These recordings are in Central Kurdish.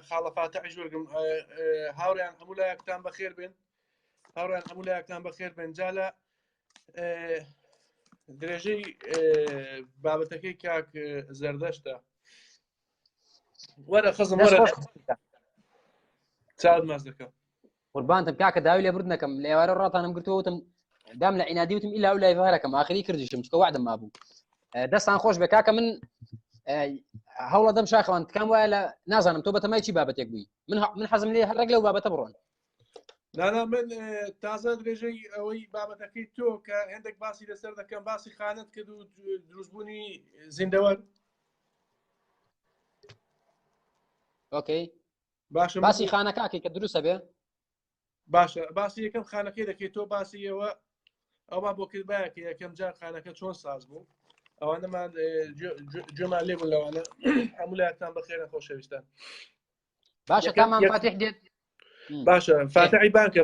خاڵە فاتحی ژوورگم هاوریان هەموو لایەکتان بەخێر بێن هاوریان هەموو لایەکتان بەخێر بێن جا لە درێژەی بابەتەکەی کاک زەردەشتە وەرە خزم وەرە چاوت ماز دەکەم قوربانتم کاکە داوی لێ برد نەکەم لە ئێوارە ڕاتانم گرتووتم دام لە عینادی وتم ئیلا و لایڤارەکەم آخری کردیشم چکە وعدم مابوو دەستان خۆش بێ کاکە من هەوڵە دەم شاخەوان تکام وایە لە نازانم تۆ بەتەمای چی بابەتێک بووی من حەزم لێ هەرێک لەو بابەتە بڕۆن نانا من تازە درێژەی ئەوەی بابەتەکەی تۆ کە هێندێک باسی لەسەر دەکەم باسی خانت کرد و دروستبوونی زیندەوەر ئۆکەی باشە باسی خانەکەی کە دروستە بێ باشە باسی یەکەم خانەکەی دەکەیت تۆ باسی ئەوە ئەوە بۆ کردبایەکە یەکەم جار خانەکە چۆن ساز بوو ئەوانەمان گوێمان لێ بوو لەوانە هەموو لایەکتان بەخێرە خۆشەویستان باشە تامان فاتح دێت باشە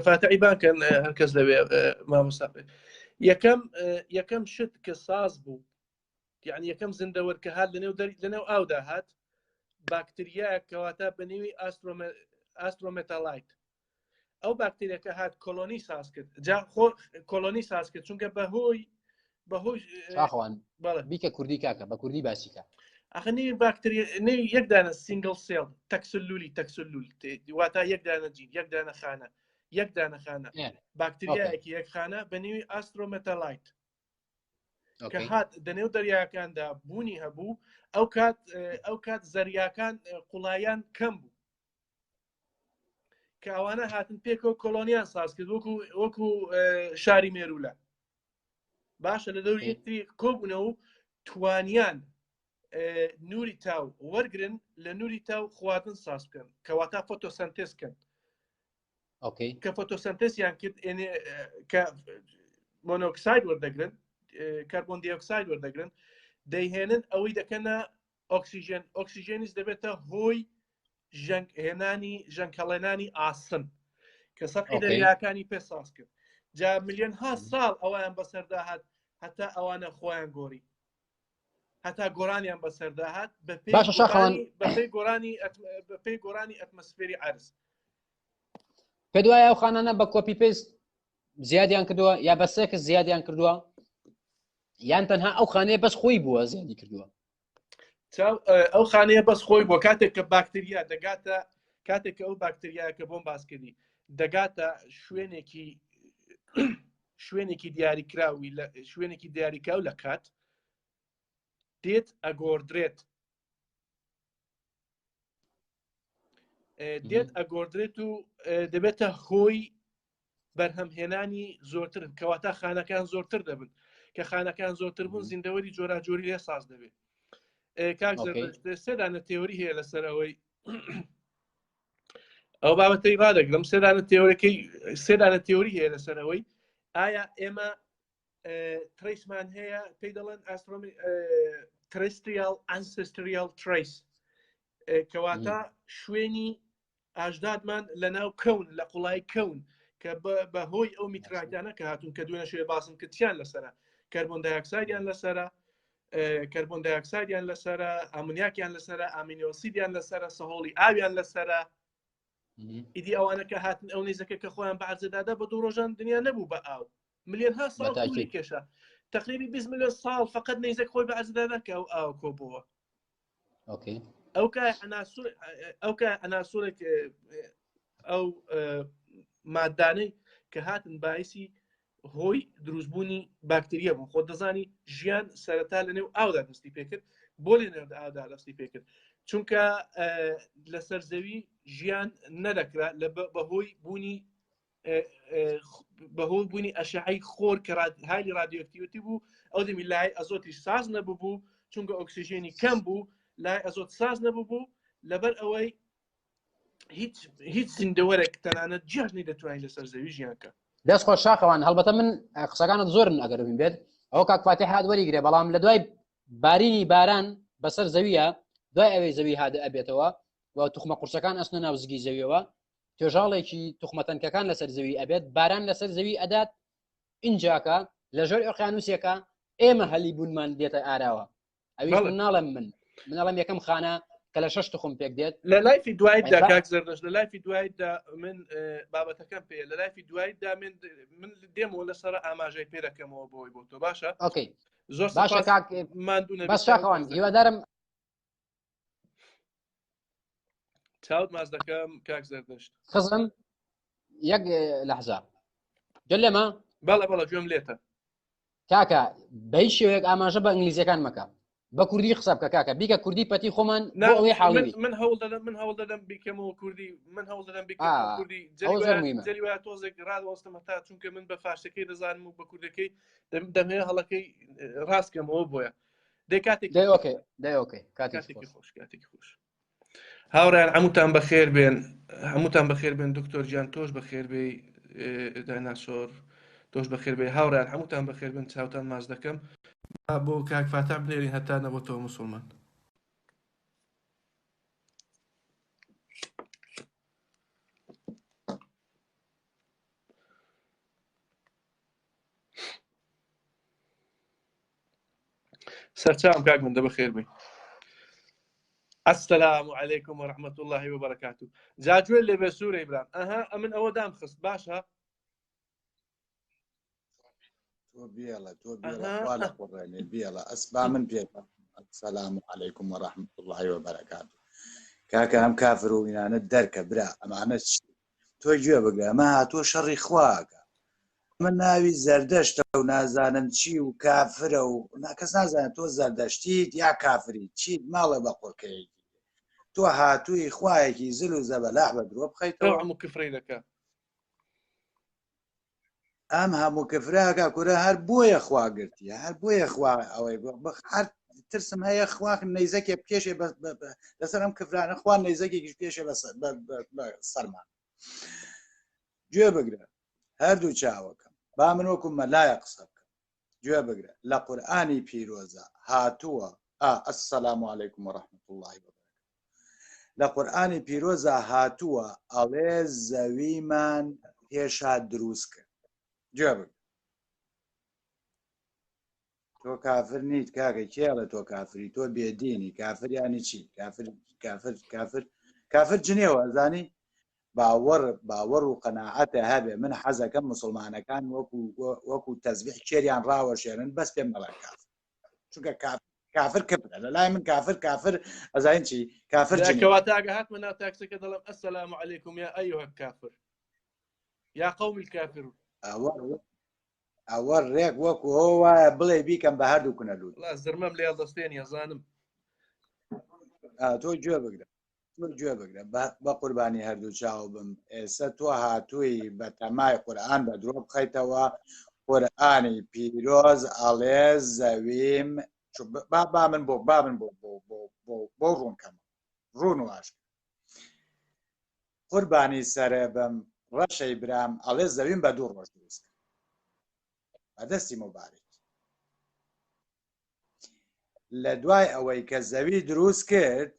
فاتحی بانکن هەر کەس دەوێ مامۆستا یەکەم شت کە ساز بوو یعنی یەکەم زیندەوەر کە هات لەنێو ئاودا هات باکتریایە کەواتە بەنێوی ئاسترۆمێتالایت ئەو باکتریەکە هات کۆلۆنی ساز کرد جا کۆلۆنی ساز کرد چونکە بەهۆی شاخوان بیکە کوردی کاکە بە کوردی باسیکە ئەخە نێوی باکتری نێوی یەکدانە سینگل سێڵ تەکسلولی واتە یەکدانە جین یەکدانە خانە یەکدانە خانە باکتریایەکی یەک خانە بە نێوی ئاسترۆمێتالایت کە هات دەنێو دەریاکاندا بوونی هەبوو ئەو کات زەریاکان قوڵایان کەم بوو کە ئەوانە هاتن پێکەوە کۆلۆنیان ساز کرد وەکو شاری مێرولە باشە لە دەوری یەکتری کۆبوونەوە و توانیان نوری تاو وەرگرن لە نوری تاو خواردن ساز بکەن کەواتە فۆتۆسەنتێز بکەن کە فۆتۆسەنتێزیان کرد کە مۆنۆکساید وەردەگرن کاربۆن دیۆکساید وەردەگرن دەیهێنن ئەوەی دەکەنە ئۆکسیژن ئۆکسیژێنیش دەبێتە هۆی ژەنکەڵێنانی ئاسن کە سەرقی دەریاکانی پێ ساز کرد جا ملیۆنها ساڵ ئەویان بەسەرداهات هەتا ئەوانە خۆیان گۆڕی هەتا گۆرانیان بەسەرداهات بەپێی گۆرانی ئەتمەسفێری عەرز پێ دوایە ئەو خانانە بە کۆپی پێست زیادیان کردووە یا بە سێ کەس زیادیان کردووە یان تەنها ئەو خانەیە بەس خۆی بووە زیادی کردووە ئەو خانەیە بەس خۆی بۆ کاتێک کە باکتریا دەگاتە کاتێک کە ئەو باکتریایە کە بۆم باسکردی دەگاتە شوێنێکی دیاریکراوی لە شوێنێکی دیاریکراو لە کات دێت ئەگۆردرێت و دەبێتە هۆی بەرهەمهێنانی زۆرتر کەواتە خانەکان زۆرتر دەبن کە خانەکان زۆرتر بوون زیندەوەری جۆراجۆری لێ ساز دەبێت کاک سێدانە تێوری هەیە لەسەرەوەی ئەو بابەتەی ڕادەگرم سێدانە تێوری هەیە لەسەرەوەی ئایا ئێمە تریسمان هەیە پێی دەڵێن ترستریال ئەنسستریال تریس کەواتە شوێنی ئاژدادمان لەناو کەون لە قوڵای کەون کە بەهۆی ئەو میتراکانە کە هاتوون کە دوێنە شوێ باسم کردیان لەسەرە کەربۆن دایۆکسایدیان لەسەرە کەربۆن دایۆکسایدیان لەسەرە ئامونیاکیان لەسەرە ئامینۆسیدیان لەسەرە سەهۆڵی ئاویان لەسەرە ئیدی ئەوانە کە هاتن ئەو نێزەکە کە خۆیان بە عەرزەدادا بە دوو ڕۆژان دنیا نەبوو بە ئاو ملیۆنها ساڵ تووری کێشە تقریبی 20 ملیۆن ساڵ فقط نێزەک خۆی بە عەرزەدادا کە ئەو ئاو کۆبووە ئەو کە ئەناسوورێک ئەو مادانەی کە هاتن باعثی هۆی دروستبوونی باکتریە بوو خۆ دەزانی ژیان سەرەتا لەنێو ئاودا دەستی پێکرد بۆ لێنەوە ئاودا دەستی پێکرد چونکە لەسەر زەوی ژیان نەدەکرا لە بەهۆی بوونی ئەشعەی خۆر کە هایلی رادیۆکتیڤیتی بوو ئەو دەمی لای ئەزۆتیش ساز نەبوو چونکە ئۆکسیژێنی کەم بوو لای ئەزۆت ساز نەبوو لەبەر ئەوەی هیچ زیندەوەرێک تەنانەت جیاژنی دەتوانین لەسەر زەوی ژیانکە دەست خۆش شاخەوان هەڵبەتە من قسەکانت زۆرن ئەگەر بین بێت ئەو کاک فاتح هات وەریگرێ بەڵام لە دوای بارینی باران بەسەر زەویە دوای ئەوەی زەوی هادە ئەبێتەوە و توخمە قورسەکان ئەسنە ناو زگی زەویەوە توێژاڵێکی توخمەتەنکەکان لەسەر زەوی ئەبێت باران لەسەر زەوی ئەدات ئینجاکە لە ژۆر ئۆقیانوسیەکە ئێمە هەلی بوونمان دێتە ئاراوە ئەویش من ناڵێم منەڵم یەکەم خانە کە لە 6 تخم پێک دێت لە لایفی دوایدا با- کاک زەردەشت لە لایفی دوایدا من بابەتەکەم پێ لە لایفی دوایدا من دێمەوە لەسەر ئاماژەی پێ دەکەمەوە بۆی بۆ تۆ باشە ئۆکەی زۆر باشە سپاس کاک ماندوو بەس شاخەوان هیوادارم چاوت ماز دەکەم کاک زەردەشت خزم یەک لەحظە جلێمە بەڵە بەڵە گوێم لێتە کاکە بەی شێوەیەک ئاماژە بە ئینگلیزیەکان مەکە بە کوردی قسە بکە کاکە بیکە کوردی پەتی خۆمان بۆ ئەوەی حاڵی من هەوڵ دەدەم بیکەمەوە کوردی من هەوڵ دەدەم بیکەمەوە کوردی جەلی وایە تۆزێک ڕادوەستەمە تا چونکە من بە فارسەکەی دەزانم و بە کوردەکەی دەمەیە هەڵەکەی ڕاستکەمەوە بۆیە دەی کاتێک دەیۆکەی کاتێکی خۆش کاتێکی خۆش هاوڕیان هەمووتان بەخێر بێن هەمووتان بەخێر بێن دکتۆر گیان تۆش بەخێر بێ دایناسۆر تۆش بەخێر بێ هاوڕیان هەمووتان بەخێر بن چاوتان ماز دەکەم بۆ کاک فاتح بنێرین هەتا نەبۆتەوە موسڵمان سەرچاوم کاک من دە بەخێر بێ السلام عليكم ورحمة الله وبركاته جاجوێ لێ بێ سوورەی برام ئەها ئەمن ئەوە دام خست باشە تۆ بێڵە خوا لە قوڕێنێ بێڵە ئەسبا من پێ السلام عليكم ورحمة الله وبركاته کاکە ئەم کافر و ئینانە دەرکە برا ئەمانە تۆ گوێ بگرە ئەمە هاتووە شەڕی خواکە من ناوی زەردەشتە و نازانم چی و کافرە و کەس نازانێت تۆ زەردەشتیت یا کافریت چیت ماڵە بە قۆکەیەکی تۆ هاتووی خوایەکی زل و زەبەلاح بە درۆ بخەیتەوە هەموو کفرەی دەکە ئەم هەموو کفراکە کورە هەر بۆیە خواگرتیە هەر بۆیە خوا ئەوەی هەر ترسم هەیە خوا نەیزەکێ پێشێ لەسەر ئەم کفرانە خوا نەیزەکێکیش پێشێ بە سەرمان گوێ بگرە هەردوو چاوەکەم با من وەکو مەلایە قسە بکەم گوێ بگرە لە قورئانی پیرۆزە هاتووە السلام عليكم ورحمة الله وبركاته لە قورئانی پیرۆزە هاتووە ئەڵێ زەویمان پێشا دروست کرد گوێ بگرە تۆ کافر نیت کاکە کێڵە تۆ کافری تۆ بێدینی کافریانی چی کافر جنێوە زانی باوەڕ و قەناعەتە هەبێ من حەزەکەم موسڵمانەکان وەکو تەزبیح کێریان ڕاوەشێنن بەس پێم مەڵێ کافر چونکە کافر کفرە لە لای من کافر ئەزانین چی کافر کەواتە ئەگە هاتمە ناو تاکسەکە دەڵێم السلام عليكم يا أيها الكافر يا قوم الكافر ئەوە ڕێک وەکو ئەوە وایە بڵێ بیکەم بە هەردوو کونەلووت زرمەم لێڵ دەستێن یەزانم تۆ گوێ بگرە بە قوربانی هەردوو چاو بم ئێستا تۆ هاتووی بە تەمای قورئان بە درۆ بخەیتەوە قورئانی پیرۆز ئەڵێ زەویم با من بۆ ڕوونکەم ڕوون واش قوربانی سەرێ بم ڕەشەی برام ئەڵێ زەویم بە دوو ڕۆژ دروست بەدەستی مبارەک لە دوای ئەوەی کە زەوی دروست کرد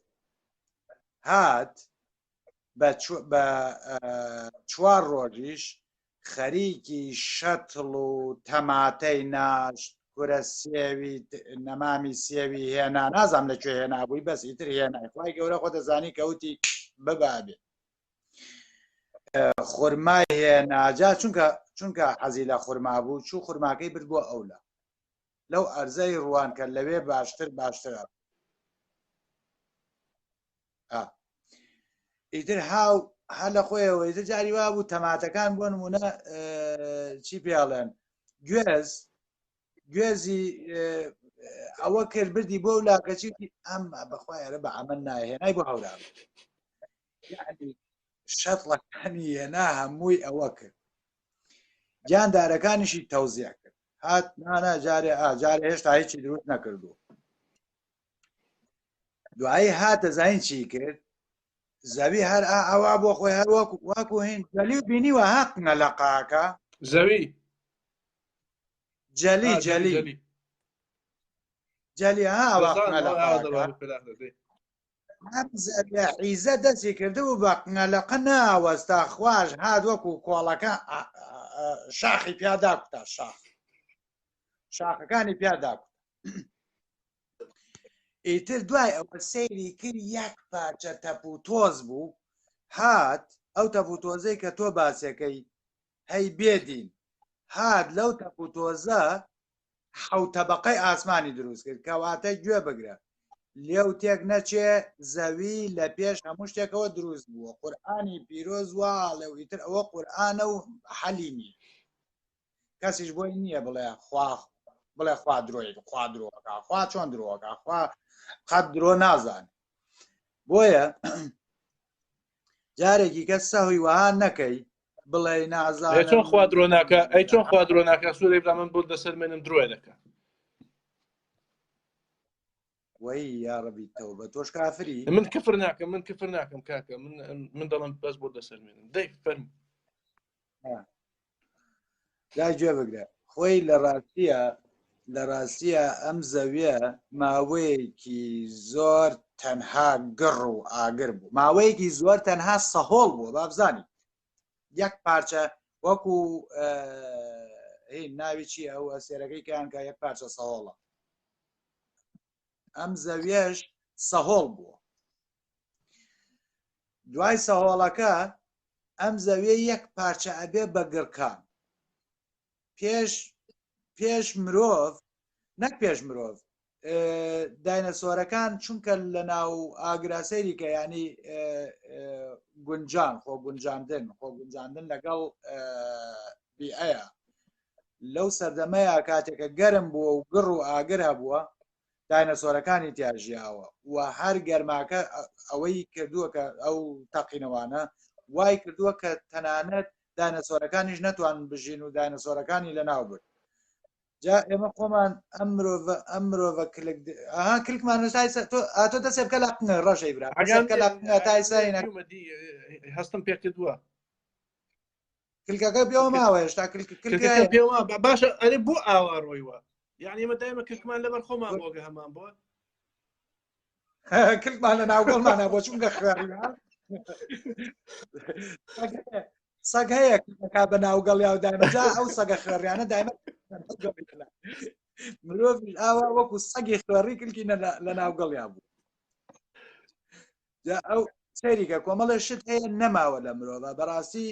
هات بە 4 ڕۆژیش خەریکی شەتڵ و تەماتەی ناشت کورە سێوی نەمامی سێوی هێنا نازام لەکوێ هێنابووی بەس ئیتر هێنای خوای گەورە خۆ دەزانی کەوتی ببابێ خورمای هێناجا چونکە حەزی لە خورما بوو چوو خورماکەی برد بۆ ئەولا لەو ئەرزەی ڕوان کە لەوێ باشترە ئیتر هەر لە خۆیەوە ئیتر جاری وا بوو تەماتەکان بۆ نمونە چی پێڵێن گوێزی ئەوە کرد بردی بۆ ولاکەچی ئەم بەخوایەرە بە ئەمە ناهێنای بۆ هەورا یعنی شەتڵەکانی هێنا هەمووی ئەوە کرد گیاندارەکانیشی تەوزیع کرد هات نانە جارێ هێشتا هیچی دروست نەکردو دوایی هاتە زین چی کرد زەوی هەر ئەوا بۆ خۆی هەر وەکو هین جەلی و بینیوە هاتنە لە قاکە زەوی جەلی عیزە دەستی کرده و بە قنەلەقە ناوەستا خوۆش هات وەکو کۆڵەکە شاخی پیادا کوتا شاخەکانی پیادا کوتا ئیتر دوای ئەوە سەیری کرد یەک پارچە تەپ و تۆز بوو هات ئەو تەپ و تۆزەی کە تۆ باسەکەی هەی بێدین هات لەو تەپ و تۆزە حەوت تەبەقەی ئاسمانی دروست کرد کەواتە گوێ بگرە لێو تێک نەچێ زەوی لە پێش هەموو شتێکەوە دروست بووە قورئانی پیرۆز واڵێ و ئیتر ئەوە قورئانە و حەلیمی کەسیش بۆی نییە بڵێ بڵێ خوا درۆیت خوا درۆکە خوا چۆن درۆکە خوا قەت درۆ نازانێت بۆیە جارێکی کەس سەهوی وەها نەکەی بڵێ نازانم چۆن خوا درۆ ناکە ئەی چۆن خوا درۆ ناکە سوورەی بڵا من بۆ دەسەرمێنم درۆی دەکە وەی یاڕەبی تەوبە تۆش کافری من کفر ناکەم کاکە من دەڵم بەس بۆ دەسەرمێنم دەی فەرمو جای گوێ بگرە خۆی لە ڕاستیە ئەم زەویە ماوەیەکی زۆر تەنها گڕ و ئاگر بوو ماوەیەکی زۆر تەنها سەهۆڵ بووە بابزانی یەک پارچە وەکو ناوی چی ئەو ئەسێرەکەی کەیانکە یەک پارچە سەهۆڵە ئەم زەویەش سەهۆڵ بووە دوای سەهۆڵەکە ئەم زەویە یەک پارچە ئەبێ بە گڕکان پێش مرۆڤ نەک پێش مرۆڤ داینەسۆرەکان چونکە لە ناو ئاگراسەیری کە ینی گونجان خۆ گونجاندن لەگەڵ بیئەیە لەو سەردەمەیە کاتێکە گەرم بووە و گڕ و ئاگر هەبووە داینەسۆرەکانی تیاژیاوە و هەر گەرماکە ئەوەی کردووە کە ئەو تەقینەوانە وای کردووە کە تەنانەت داینەسۆرەکانیش نەتوان بژین و داینەسۆرەکانی لەناو برد جا ئێمە خۆمان ئەم مرۆڤە کلکمان تۆ دەسێ بکە لە قنە ڕەشەی برا هەستم پێ کردووە کلکەکە پێوە ماوە هێشتا پێوە باشە ئەرێ بۆ ئاوا ڕۆیوە یعنی ئێمە دایمە کلکمان لەبەر خۆمان بۆگە هەمان بووە کلکمان لە ناوگەڵمانە بۆ چونکە خوێڕ سەگ هەیە کا بە ناوگەڵیا و دایمەجا ئەو سەگە خوێڕیانە دایمە مرۆڤ ئاوا وەکو سەگی خوێڕی کلکی لە ناوگەڵیا بوو ئەو سەیریکە کۆمەڵە شت هەیە نەماوە لە مرۆڤە بەڕاستی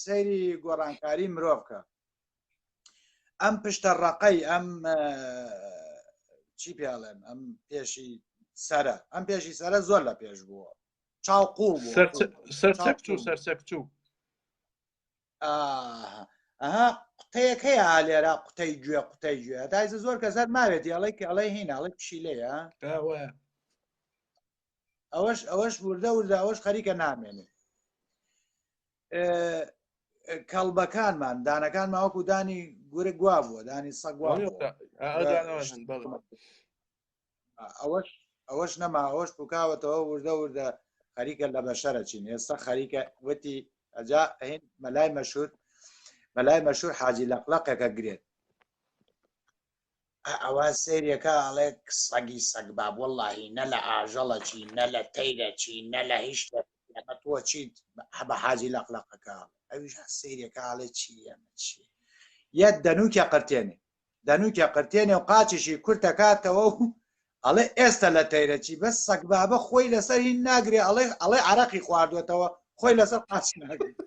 سەیری گۆڕانکاری مرۆڤکە ئەم پشتە ڕقەی ئەم چی پێڵێن ئەم پێشی سەرە ئەم پێشی سەرە زۆر لە پێش بووە چاوقوو سەرچەکچوو ئەها قوتەیەک هەیە لێرە قوتەی گوێ دایزە زۆر کەسەر ماوێتی ئەڵێ هینە ئەڵێ پشیلەیە ئەوەش وردە ئەوەش خەریکە نامێنێت کەڵبەکانمان دانەکان ماوەکو دانی گورە گوا بووە دانی سەگ وا ئەوەش نەما ئەوەش بکاوەتەوە وردە خەریکە لە بەشەرە چین ئێستا خەریکە وتی ئەجا هین مەلای مەشهور حاجی لەقلەقێکە گرێت ئەوە سێریەکە ئەڵێ سەگی سەگ باب وەڵڵاهی نە لە ئاژەڵە چی نە لە تەیرە چی نە لە هیچ لەمە تۆ چیت بە حاجی لەقلەقەکە ئەویش سێریەکە ئاڵێ چی یەک دەنووکە قرتێنێ و قاچیشی کورتە کاتەوە و ئەڵێ ئێستا لە تەیرە چی بەس سەگ بابە خۆی لەسەر هین ناگرێ ئەڵێ عەرەقی خواردوێتەوە خۆی لەسەر قاچ ناگرێت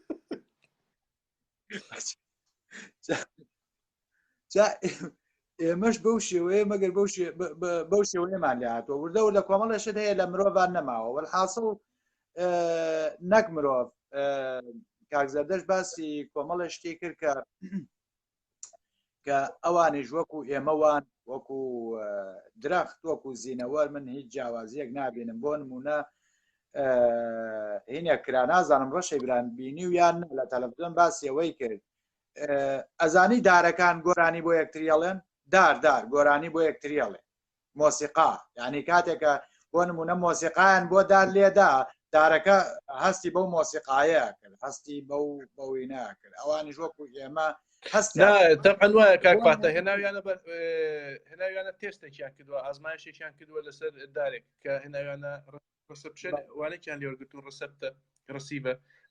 ئێمەش بەو شێوەیە مەگەر بەو شێوەیەمان لێ هاتووە وردە و لە کۆمەڵە شت هەیە لە مرۆڤان نەماوە وەڵحاصڵ نەک مرۆڤ کاکزەردەش باسی کۆمەڵە شتێ کرد کە ئەوانیش وەکو ئێمەوان وەکو درەخت وەکو زینەوەر من هیچ جیاوازیەک نابێنم بۆ نمونە هینێک کرا نازانم ڕەشەی بران بینی و یان لە تەلەڤیزۆن باسی ئەوەی کرد ئەزانی دارەکان گۆرانی بۆ یەکتریەڵێن دار گۆرانی بۆ یەکتریەڵێ مۆسیقا یعنی کاتێکە بۆ نمونە مۆسیقایان بۆ دار لێدا دارەکە هەستی بەو مۆسیقایە کرد هەستی بەوی ناکرد ئەوانیش وەکو ئێمە تەقەن وایە کاکپاتە هێناویانە تێستێکیان کردووە ئازمایشێکیان کردووە لەسەر دارێک کە هێناویانە وانێکیان لێوەرگتون ڕسەپتە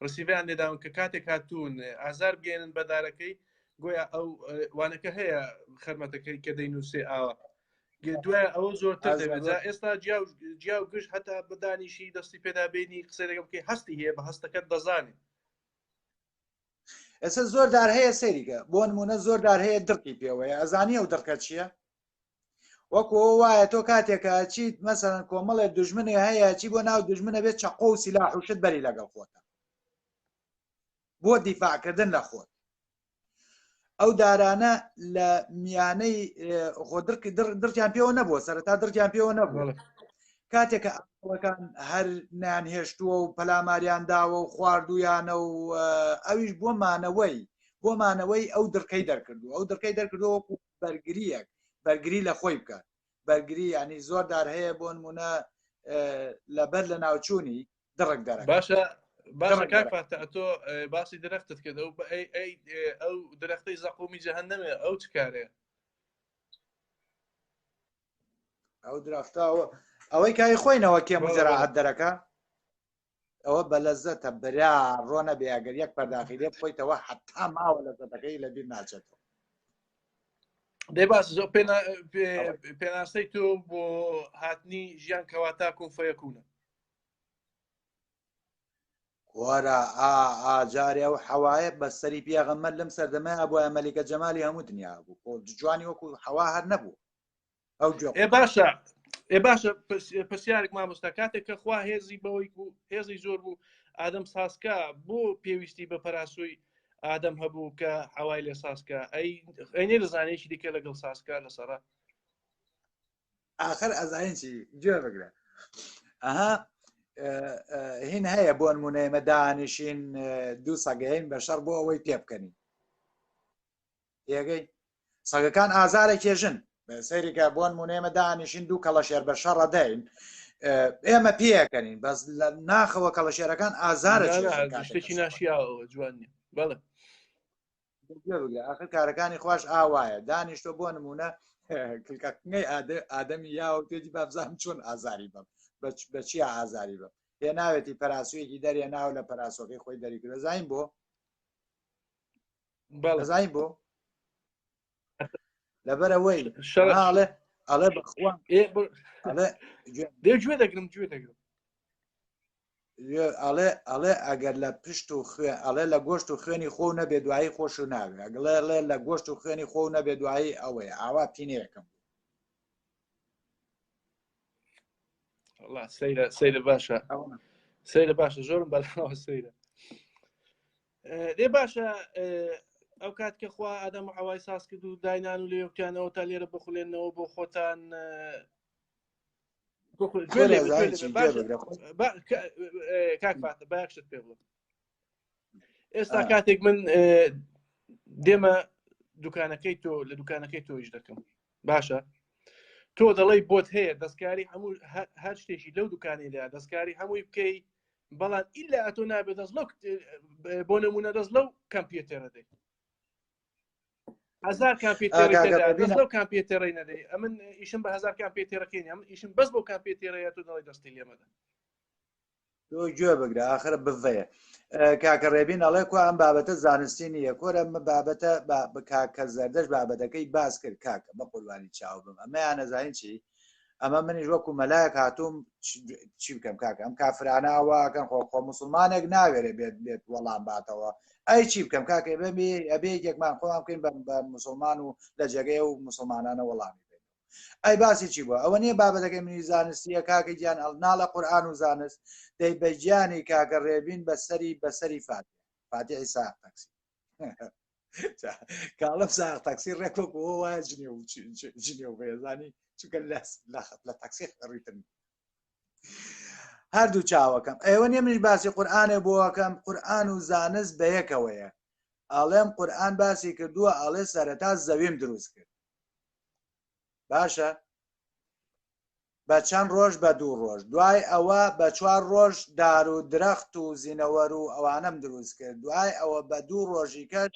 ڕسیڤیان لێداون کە کاتێک هاتوون ئازار بگەێنن بە دارەکەی گویا ئەو وانەکە هەیە خەرمەتەکەی کە دەینووسێ ئاوە دوای ئەوە زۆرتر دەبێت ئێستا جیا و گشت هەتا بەدانیشی دەستی پێدا بینی قسە لەگەڵ بکەی هەستی هەیە بە هەستەکەت دەزانێت ئێستا زۆردار هەیە سەیریکە بۆ نمونە زۆردار هەیە دڕقی پێوەیە ئەزانی ئەو دڕکە چییە وەکو وایە تۆ کاتێکە چیت مەسەرەن کۆمەڵێ دوژمنێ هەیە چی بۆ ناو دوژمنە بێت چەقۆ و سیلاح و شت بەری لەگەڵ خۆتە بۆ دیفاعکردن لە خۆت ئەو دارانە لە میانەی خۆ دڕکیان پێوە نەبووە سەرەتا دڕکیان پێوە نەبووە کاتێکە ئەوەکان هەر نیان هێشتووە و پەلاماریان داوە و خواردویانە و ئەویش بۆ مانەوەی ئەو دڕکەی دەرکردو ئەو دڕکەی دەرکردو وەکو بەرگریەک بەرگری لە خۆی بکات بەرگری ینی زۆردار هەیە بۆ نمونە لەبەر لە ناوچوونی دڕک دەرە باشە کاکفاتە تۆ باسی درەختت کرد ئەو درەختەی زەقومی جەهەنەمێ ئەو چ کارەیە ئەو درەختاوە ئەوەی کای خۆینەوە کێم زەراعەت دەرەکە ئەوە بە لەزەتە برا ڕۆنە بێگەر یەک پەرداخی لێ بخۆیتەوە حتا ماوە لەزەتەکەی لەبیر ناچێتەوە دەی باس زۆر پێناسەی تۆ بۆ هاتنی ژیان کەواتە کۆن فەیەکوونە وەرە ئاجارێ و حەوایە بەسەری پێغەمبەر لەم سەردەمەیە بۆ مەلیکە جەمالی هەموو دنیا بوو جوانی وەکو حەوا هەر نەبوو ئەو باشە پرسیارێک مامۆستا کاتێک کە خوا هێزی بەوەی بوو هێزی زۆر بوو ئادەم ساسکە بۆ پێویستی بە پەراسووی ئادەم هەبوو کە حەوای لێ ساسکە ئەینێ دەزانێکی دیکە لەگەڵ ساسکە لەسەرە ئاخر ئەزانێکی گوێ بگرە ئەها هین هەیە بۆ نمونە ئێمە دانیشین دوو سەگەین بە شەڕ بۆ ئەوەی پێ بکەنین یەگەی سەگەکان ئازارە کێژن سەیریکە بۆ نمونە ئێمە دانیشین دوو کەڵەشێر بە شەڕە دەین ئێمە پێەکەنین بەس لە ناخەوە کەڵەشێرەکان ئازارە شتێکی ناشیاوە جوانی بەڵێ ئاخر کارەکانی خوش ئاوایە دانیشتۆ بۆ نمونە کلکەکەی ئادەمی یا و تێجی بابزانم چۆن ئازاری بم بە چی ئازاری بم پێ ناوێتی پەراسوویەکی دەرێ ناو لە پەراسۆکەی خۆی دەریکرد زین بۆ زین بۆ لەبەرەوەی ئەڵێ بەخوا گوێ دەگرم ئەڵێ ئەگەر لە پشت و خوێن ئەڵێ لە گۆشت و خوێنی خۆ نەبێ دوایی خۆش و ناوێ ئەگەڵێ لە گۆشت و خوێنی خۆ نەبێ دوایی ئەوەیە ئاوا تینەیەکەم سەیرە باشە سەیرە باشە زۆرم بەڵاوە سەیرە دێ باشە ئەو کات کە خوا ئادەم و حەوای ساز کرد و داینان و لێوکیانەوە تا لێرە بخولێنەوە بۆ خۆتان کاکفاتە باکشت پێ بڵێ ئێستا کاتێک من دێمە دوکانەکەی تۆ لە دوکانەکەی تۆیش دەکەم باشە تۆ دەڵێی بۆت هەیە دەستکاری هەموو هەر شتێکی لەو دوکانی لە دەستکاری هەمووی بکەی بەڵام ئیلا ئەتۆ نابێت دەست لەو بۆ نمونە دەست لەو کەمپیوتەرە دەی هزار کامپیوتەر دەست لەو کامپیوتەرەی نەدەی ئەمن ئیشم بە هزار کامپیوتەرەکەی ئەم ئیشم بەس بۆ کامپیوتەرەیە تۆ دەڵی دەستی لێمەدە تۆ گوێ بگرە ئاخرە بڤەیە کاکە ڕێبین ئەڵێ کو ئەم بابەتە زانستی نییە کۆرە بابەتە کاکە زەردەش بابەتەکەی باس کرد کاکە بە قوربانی چاو بم ئەمەیان نەزانین چی ئەمە منیش وەکو مەلایەک هاتووم چی بکەم کاکە ئەم کافرانە ئەوواکەن خۆ مسلمانێک ناوێرێ بێت وەڵام باتەوە ئەی چی بکەم کاکە ئەبێ یەکمان خۆمان بکەین بە مسلمان و لە جێگەی و مسلمانانە وەڵامی ئەی باسی چی بووە ئەوە نییە بابەتەکەی منی زانستیە کاکە گیان ناڵە قورئان و زانست دەی بە گیانی کاکە ڕێبین بەسەری فاتحی ساق تاکسی کاڵم ساق تاکسی ڕێکۆک وایە جنێ و بێزانی چونکە لە تاکسی ڕیتن هەردوو چاوەکەم ئێوە نییە منیش باسی قورئانێ بۆەکەم قورئان و زانست بە یەکەوەیە ئاڵێم قورئان باسی کردووە ئاڵێ سەرەتا زەویم دروست کرد باشە بە چەند ڕۆژ بە 2 ڕۆژ دوای ئەوە بە 4 ڕۆژ دار و درەخت و زینەوەر و ئەوانەم دروست کرد دوای ئەوە بە 2 ڕۆژی کەچ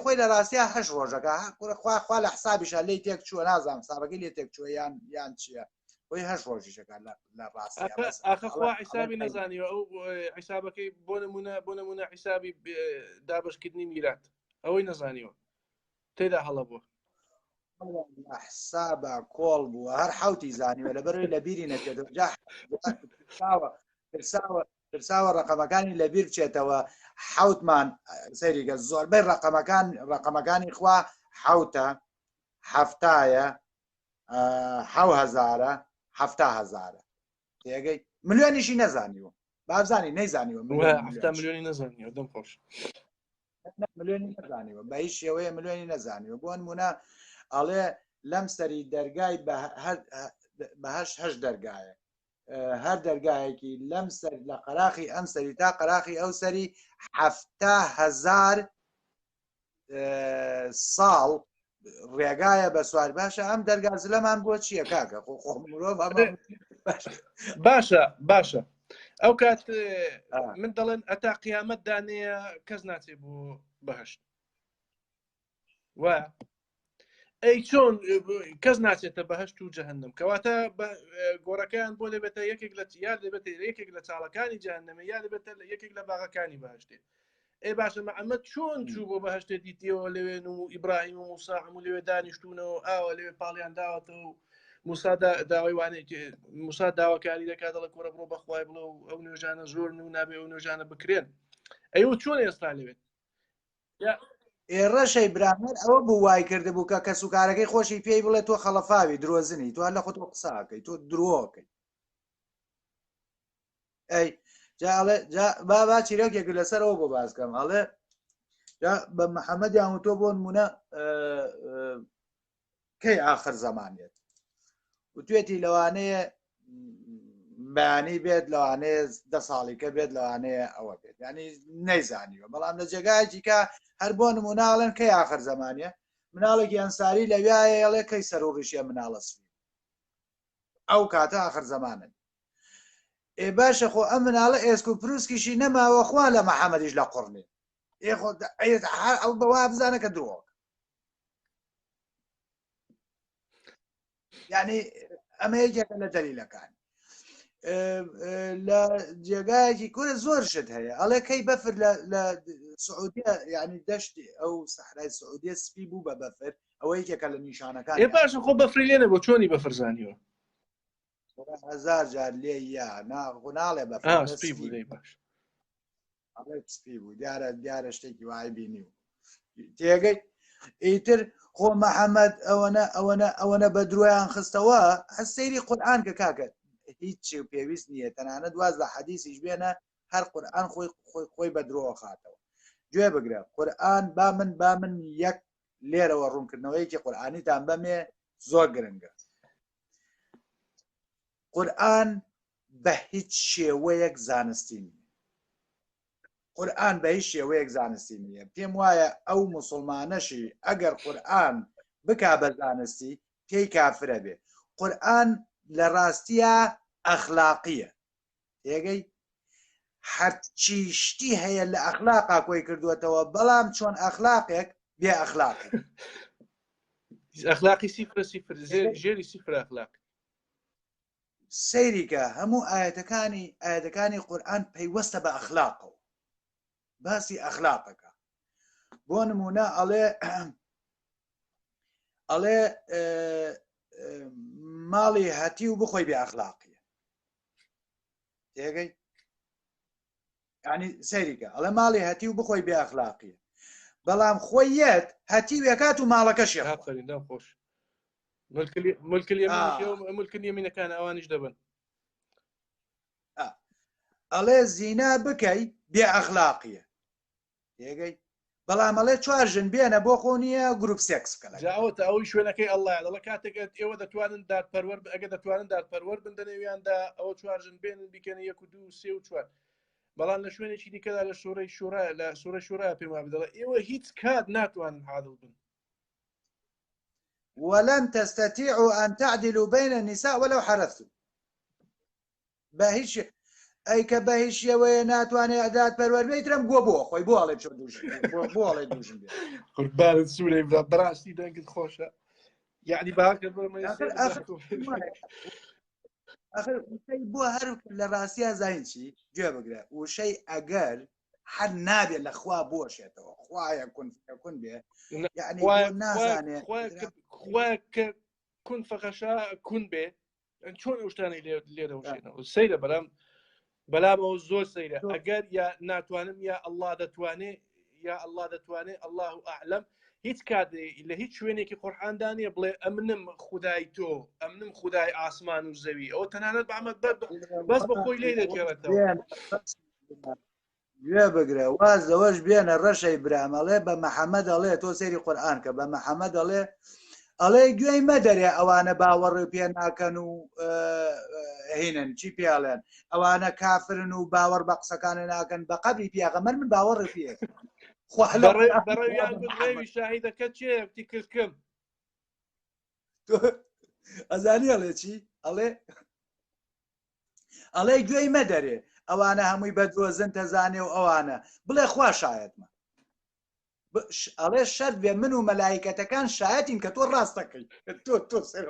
خۆی لە ڕاستیە 8 ڕۆژەکە خوا لە حسابیشە لی تێک چووە نازانم سابەکەی لێ تێک چووە یان چییە خۆی 8 ڕۆژیشەکە لە ڕاستی ئاخەخوا حیسابی نەزانیوە ئەو حیسابەکەی بۆ نمونە حیسابی دابشکردنی میرات ئەوەی نەزانیوە تێدا هەڵە بووە حسابە کۆڵ بووە هەر حوتی زانیوە لەبەرەوەی لە بیری نەچێتەوە جا ترساوە ڕقەمەکانی لەبیر بچێتەوە حوتمان سەریگە زۆربەی ڕقەمەکانی خوا حوتە هەفتایە 1000 تێگەی ملیۆنیشی نەزانیوە بابزانی نەیزانیوە ملیۆنی نەزانیوە دەم خۆش ملیۆنی نەزانیوە بە هیچ شێوەیە ملیۆنی نەزانیوە بۆ نمونە ئەڵێ لەم سەری دەرگای هەش دەرگایە هەر دەرگایەکی لەم سەر لە قەراخی ئەم سەری تا قەراخی ئەو سەری 700,000 ساڵ ڕێگایە بە سوار باشە ئەم دەرگازلەمان بۆ چییە کاکە خۆ مرۆڤ باشە ئەو کات من دەڵێن ئەتا قیامەت دانەیە کەس ناچێت بۆ بەهشت وایە ئەی چۆن کەس ناچێتە بەهشت و جەهەنەم کەواتە گۆڕەکەیان بۆ لێبێتە یەکێک لە یا دەبێت یەکێک لە چاڵەکانی جەهەنەمە یا دەبێتە یەکێک لە باغەکانی بەهشتێ ئێ باشە محەممەد چۆن چوو بۆ بەهشتێتی تێەوە لەوێن و ئیبراهیم و موسا هەموو لەوێ دانیشتونەوە ئاوە لەوێ پاڵیان داوەتەوە و موسا داوای وانێکی موسا داواکاری دەکات دەڵێ کۆرە بڕۆ بەخوای بڵێ و ئەو نوێژانە زۆر و نابێ ئەو نوێژانە بکرێن ئەیوە چۆن ئێستا لەوێت ئێڕەشەی برامەر ئەوە بوو وای کرده بوو کە کەسوکارەکەی خۆشی پێی بڵێ تۆ خەڵەفاوی درۆزنی تو لە خۆ تۆ قساکەی تۆ درۆکەی ئەی با چیرۆکێک لەسەرەوە بۆ باسکەم ئەڵێ بە محەممەد یان تۆ بۆ نمونە کەی ئاخر زەمانێت و توێتی لەوانەیە بەیانی بێت لەوانەیە 10 ساڵیکە بێت لەوانەیە ئەوە بێت ینی نەیزانیوە بەڵام لە جێگایکی کە هەر بۆ نموناڵێن کەی ئاخر زەمانە مناڵێکی ئەنساری لەویایە ئەڵێ کەی سەر و ڕیشیە مناڵە سوی ئەو کاتە ئاخر زەمانن ئێ باشە خۆ ئەم مناڵە ئێسک و پرووسکیشی نەماوە خوا لە محەممەدیش لە قڕنێ ئەو بەوا بزانە کە درۆک یعنی ئەمە یەکێکە لە دەلیلەکان لە جێگایەکی کورە زۆر شت هەیە ئەڵێ کەی بەفر لە سعودیە ینی دەشتی ئەو سەحرای سعودیە سپی بوو بە بەفر ئەوە یەکێکە لە نیشانەکان ێ باشە خۆ بەفری لێنە بۆ چۆنی بەفرزانیوە 1000 جار لێ یا ناڵێ بەفر سپی بوو دیارە شتێکی وای بینی و تێگەی ئیتر خۆ محەممەد ئەوەنە بە درۆیان خستەوە هەر سەیری قورئان کە کاکە هیچ پێویست نییە تەنانە دواز لە حەدیثیش بێنە هەر قورئان خۆی بە درۆ خاتەوە گوێ بگرە قورئان با من یەک لێرەوە ڕوونکردنەوەیکی قورئانیتان بەمێ زۆر گرنگە قورئان بە هیچ شێوەیەک زانستی نیە قورئان بە هیچ شێوەیەک زانستی نییە پێم وایە ئەو موسڵمانەشی ئەگەر قورئان بکا بە زانستی پێی کافرە بێ قورئان لە ڕاستیە ئەخلاقیە تێگەی هەرچی شتی هەیە لە ئەخلاقا کۆی کردووەتەوە بەڵام چۆن ئەخلاقێک بێ ئەخلاقی ئەخلاقی سیفر ژێری سیفر ئەخلاق سەیریکە هەموو ئاەتەکانی قورئان پەیوەستە بە ئەخلاقەوە باسی ئەخلاقەکە بۆ نمونە ئەڵێ ماڵی هەتی و بخۆی بێ ئەخلاقیە تێگەی ینی سەیریکە ئەڵێ ماڵی هەتی و بخۆی بێ ئەخلاقیە بەڵام خۆی یەت هەتی وێکات و ماڵەکەشی خۆش ملکن یەمینەکان ئەوانیش دەبن ئەڵێ زینا بکەی بێ ئەخلاقیە تێگەی بەڵام ئەڵێ 4 ژن بێنە بۆ خۆ نییە گروپ سێکس بکەن جاوتە ئەوی شوێنەکەی ئەڵڵا دەڵە کاتێک ئێوە دەتوانن دادپەروەر ئەگە دەتوانن دادپەروەر بن دەنێویاندا ئەوە 4 ژن بێنن بیکەنە 1 و 2 و 3 و 4 بەڵام لە شوێنێکی دیکەدا لە سوورەی شورا لە سوورە شورا پێم بدەڵێ ئێوە هیچ کات ناتوانن عادڵ بن ولن تستطيعوا أن تعدلوا بين النساء ولو حرثتم باهيش أي كباهيش يا ناتواني أداة برور ترم بو خوي بو على شو بو دوشن قربان سوري براسي دنقت خوشة يعني باك آخر شيء بو هر لراسيا زين شيء جواب قرا وشيء أقل هەر نابێت لە خوا بۆشێتەوە خوایە کون بێ یعنی نازانێت خوا کە کون فەقەشا کون بێ چۆن ئەوشتانی لێرەوشێنەوە سەیرە بەلامەوە زۆر سەیرە ئەگەر یا ناتوانم یا ئەڵڵا دەتوانێ یا ئەڵڵا دەتوانێت ئەڵڵاه ئەعلەم هیچ کاتێ لە هیچ شوێنێکی قورئاندانیە بڵێ ئەمنم خودای تۆ ئەمنم خودای ئاسمان و زەوی ئەوە تەنانەت بەحمەد بەس بە خۆی لێ دەکێڕێتەوە گوێ بگرە واز لەوەش بێنە ڕەشەی برامەڵێ بە مەحەممەد ئەڵێ تۆ سێری قورئان کە بە مەحەممەد ئەڵێ گوێی مەدەرێ ئەوانە باوەڕی پێ ناکەن و هینن چی پیاڵێن ئەوانە کافرن و باوەڕ بە قسەکانە ناکەن بە قەبری پیاغەمبەر من باوەڕی پێ بەڕێوی شاهیدەکە چێتی کردکم ئەزانی ئەڵێ چی ئەڵێ گوێی مەدەرێ ئەوانە هەمووی بەدۆزن تەزانێ و ئەوانە بڵێ خوا شایەتمە ئەڵێ شەرت بێ من و مەلایکەتەکان شایەتین کە تۆ ڕاستەکەی تۆ سێر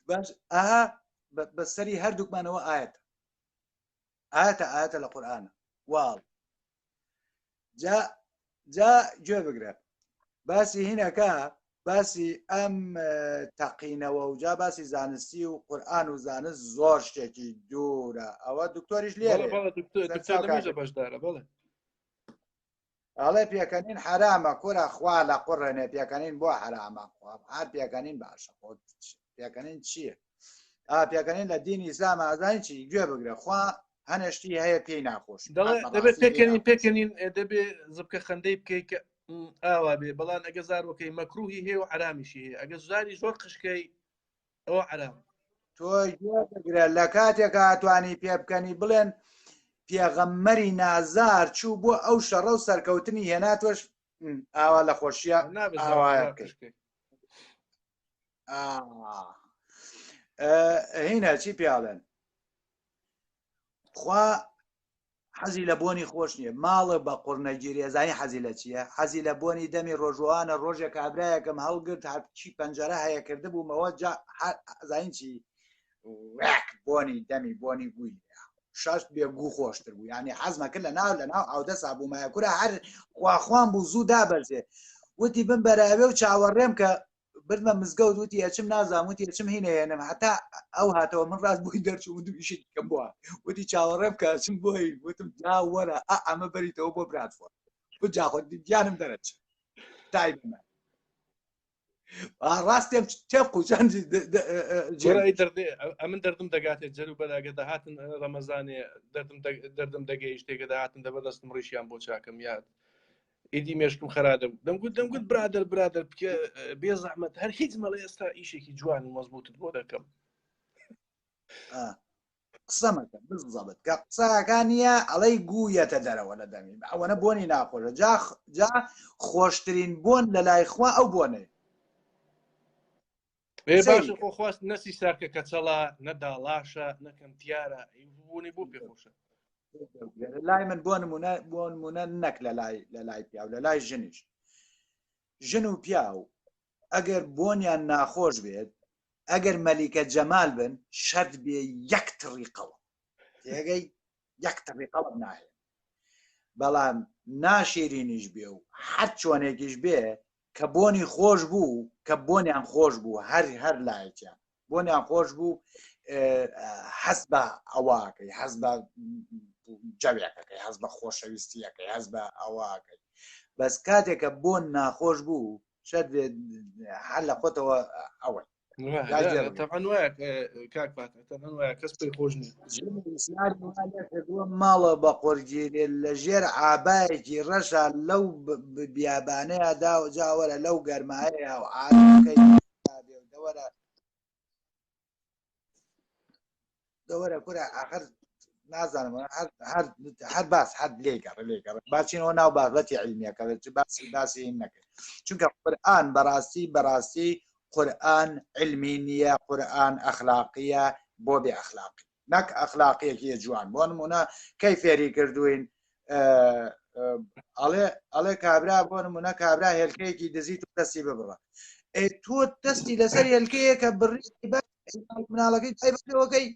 باش ئاها بەسەری هەردووکمانەوە ئاەتە لە قورئانە واڵ جا گوێ بگرە باسی هینەکە باسی ئەم تەقینەوە و جا باسی زانستی و قورئان و زانست زۆر شتێکی دوورە ئەوە دکتۆریش لێرە بەشدارە بڵێ ئەڵێ پێکەنین حرامە کوورە خوا لە قوڕێنێ پێکەنین بۆ حرامە هەر پێکەنین باشە پێکەنین چییە پێکەنین لە دینی ئیسلام ئازانی چی گوێ بگرە خوا هەنشتی هەیە پێی ناخۆش دەبێت پێکەنین دەبێ زبکە خەندەی بکەیت کە ئاوا بێ بەڵام ئەگە زارۆکەی مەکروهی هەیە و حرامیشی هەیە ئەگە زاری زۆر قشکەی ئەوە حرام تۆ گوێ بگرە لە کاتێک هاتوانی پێ بکەنی بڵێن پێغەممەری نازار چوو بۆ ئەو شەڕە و سەرکەوتنی هێناتۆش ئاوا لە خۆشیە هینە چی پیاڵێن خوا حەزی لە بۆنی خۆش نییە ماڵە بە قوڕنەگیری زانی حەزی لە چییە حەزی لە بۆنی دەمی ڕۆژوانە ڕۆژێک کابراایەکەم هەڵگرت هەرچی پەنجەرە هەیە کرده بوومەوە زین چی بۆنی دەمی بۆنی گووی شاش بێگو خۆشتر بوو یعنی حەزمە کرد لە ناو ئەودە سابوومایە کورە هەر خواخوان بوو زوو دابەرزێ وتی بم بەراوێ و چاوەڕێم کە بردمە مزگەوت وتی ئەچم نازام وتی ئەچم هینەیەنم هەتا ئەو هاتەوە من ڕاست بووی دەرچوو دوو ئیشێکی کەم بووە وتی چاوەڕێم کە ئەچم بۆی وتم جا وەرە ئەمە بەریتەوە بۆ براتفۆر بجاخۆ دیانم دەرەچ تایبمە ڕاستێم تێب قوچەندی ئەمن دەردم دەگاتێت جەرو بەداگە داهاتن ڕەمەزانێ دەردم دەگەی شتێکە داهاتن دەبەدەستم ڕیشیان بۆ چاکەم یاد ئیدی مێشکم خەرادە دەمگوت برادر بێ زەحمەت هەر هیچ مەڵێ ئێستا ئیشێکی جوان و مەزبوطت بۆ دەکەم قسەمەکە بزەبت کە قسەکانیە ئەڵەی گوویەتە دەرەوە لە دەمی ئەوەنە بۆنی ناخۆشە جا خۆشترین بۆن لە لای خوا ئەو بۆنێ باش خۆخواست نەسی ساکە کەچەڵا نەداڵاشە نەکەم دیارە بوونی بۆ پێخۆشە لای من بۆ نمونە نەک لە لای پیا و لە لای ژنیش ژن و پیا و ئەگەر بۆنیان ناخۆش بێت ئەگەر مەلیکە جەمال بن شەرت بێ یەک تڕیقەوە تێگەی یەک تڕیقەوە ناهێت بەڵام ناشیرینیش بێ و هەر چۆنێکیش بێ کە بۆنی خۆش بوو کە بۆنیان خۆش بوو هەر لایەکیان بۆنیان خۆش بوو حەز بە ئەوواکەی حەز بە جەوێکەکەی حەز بە خۆشەویستیەکەی حەز بە ئەوواکەی بەس کاتێکە بۆن ناخۆش بوو شەر هەر لە خۆتەوە ئەوەی کەس پێی خۆش ماڵە بە قۆرگیرێ لە ژێر ئابایەکی ڕەشە لەو بیابانەیە دا و جاوەرە لەو گەرمایە و ئاکەی دەوەرە کورە ئاخر نازانم هەر باس هەر لێگەڕ باچینەوە ناو بابەتی عیلمیەکە باسی نەکرد چونکە قورئان بەڕاستی قورئان علمی نییە قورئان ئەخلاقیە بۆ بێ ئەخلاقی نەک ئەخلاقیەکی جوان بۆ نمونە کەی فێری کردوین ئەڵێ کابرا بۆ نمونە کابرا هێلکەیەکی دزیت و دەستی ببڕە تۆ دەستی لەسەر هێلکەیەکە بڕی مناڵەکەی تایبەتەوەکەی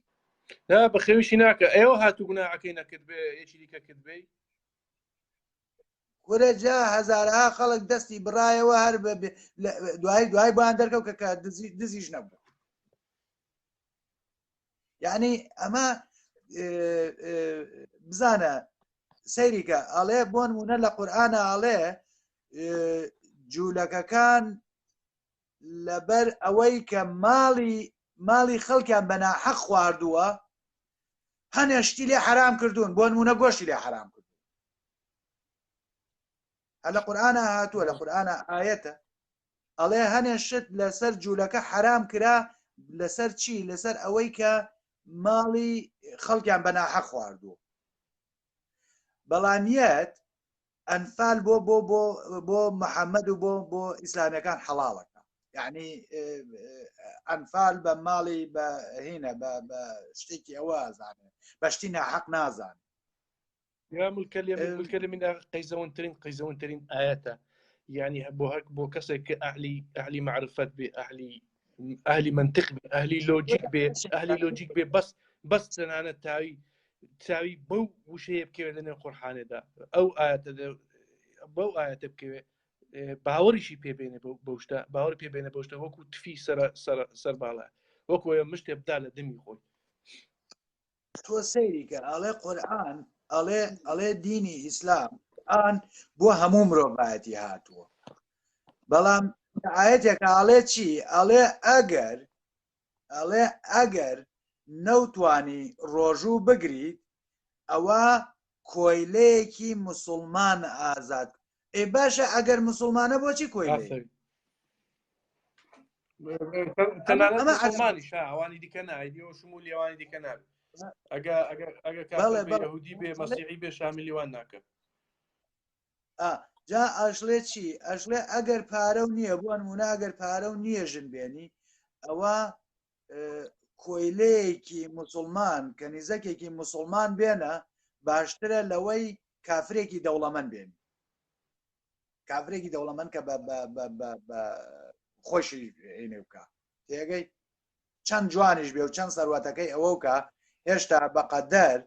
لا بەخێویشی ناکە ئێوە هاتوو گوناحەکەی نەکرد بێ یەکی دیکە کرد بێ کورە جا هەزارها خەڵک دەستی بڕایەوە هەر دوای بۆیان دەرکەوت کە دزیش نەبوو. یعنی ئەمە بزانە سەیریکە ئەڵێ بۆ نمونە لە قورئانە ئەڵێ جوولەکەکان لەبەر ئەوەی کە ماڵی خەڵکیان بەناحەق خواردووە هەنێ شتی لێ حرام کردوون، بۆ نمونە گۆشتی لێ حرام کردوون. لە قورئانە هاتووە، لە قورئانە ئایەتە ئەڵێ هەنێ شت لەسەر جوولەکە حرام کرا لەسەر چی؟ لەسەر ئەوەی کە ماڵی خەڵکیان بەناحەق خواردووە. بەڵامیەت ئەنفال بۆ محەممەد و بۆ ئیسلامیەکان حەڵاڵەکە، یعنی ئەنفال بە ماڵی بە هینە بە شتێکی ئەوە ئازانێ بە شتی ناحەق نازانێ. يا ملكلم قيزونترين آياته يعني بو كسك أهلي معرفة أهلي منطق أهلي لوجيك بس أنا تاوي بو وشيء بكي لنا القرآن ده أو آيات بو آيات بكي باوري شي بينه بوشتا باوري بينه بوشتا وكو تفي سر بالا وكو مش تبدال دمي خوي تو سيريكا على قرآن ئەڵێ دینی ئیسلام ئان بۆ هەموو مرۆڤایەتی هاتووە، بەڵام ئاەتێکە ئەڵێ چی؟ ئەڵێ ئەگەر نەوتوانی ڕۆژوو بگریت ئەوە کۆیلەیەکی موسڵمان ئازاد. ئێ باشە ئەگەر موسڵمانە بۆچی کۆیلەی؟ مسلمانی ئەوانی دیکە نایدی و شمولی ئەوانی دیکە نابێت ئەگە یهودی بێ مەسیحی بێ شامیلیوان ناکە. جا ئەشڵێ چی؟ ئەشڵێ ئەگەر پارە و نییە، بۆ نمونە ئەگەر پارە و نییە ژن بێنی ئەوە کۆیلەیەکی موسڵمان کەنیزەکێکی موسڵمان بێنە باشترە لەوەی کافرێکی دەوڵەمەند بێنی. کافرێکی دەوڵەمەند کە بە خۆشی عینێ بکە تێگەی چەند جوانیش بێ و چەند سەروەتەکەی ئەوە وکە هێشتا بەقەدەر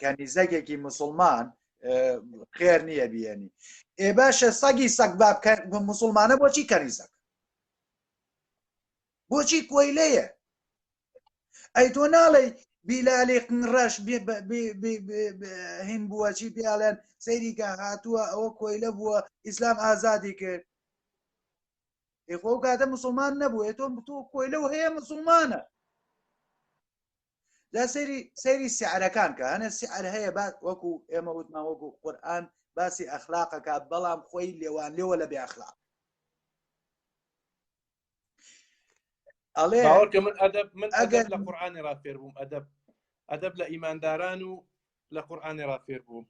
کەنیزەکێکی موسڵمان خێر نییە بێنی. ئێ باشە سەگی سەگ بە موسڵمانە بۆچی کەنیزەکە؟ بۆچی کۆیلەیە؟ ئەی تۆ ناڵێ بیلالی قنڕەش هین بووە چی پیاڵێن سەیریکە هاتووە ئەوە کۆیلە بووە ئیسلام ئازادی کرد. خۆ کاتە موسڵمان نەبووە تۆ کۆیلە و هەیە موسڵمانە. لا سەیری سیعرەکان کە هەنە سیعر هەیە وەکو ئێمە وتمان وەکو قورئان باسی ئەخلاقەکە بەڵام خۆی لێوان لێوە لە بێ ئەخلاق. ئەڵێ من ئەدەب لە قورئانی ڕافێر بووم، ئەدەب لە ئیمانداران و لە قورئانی ڕافێر بووم.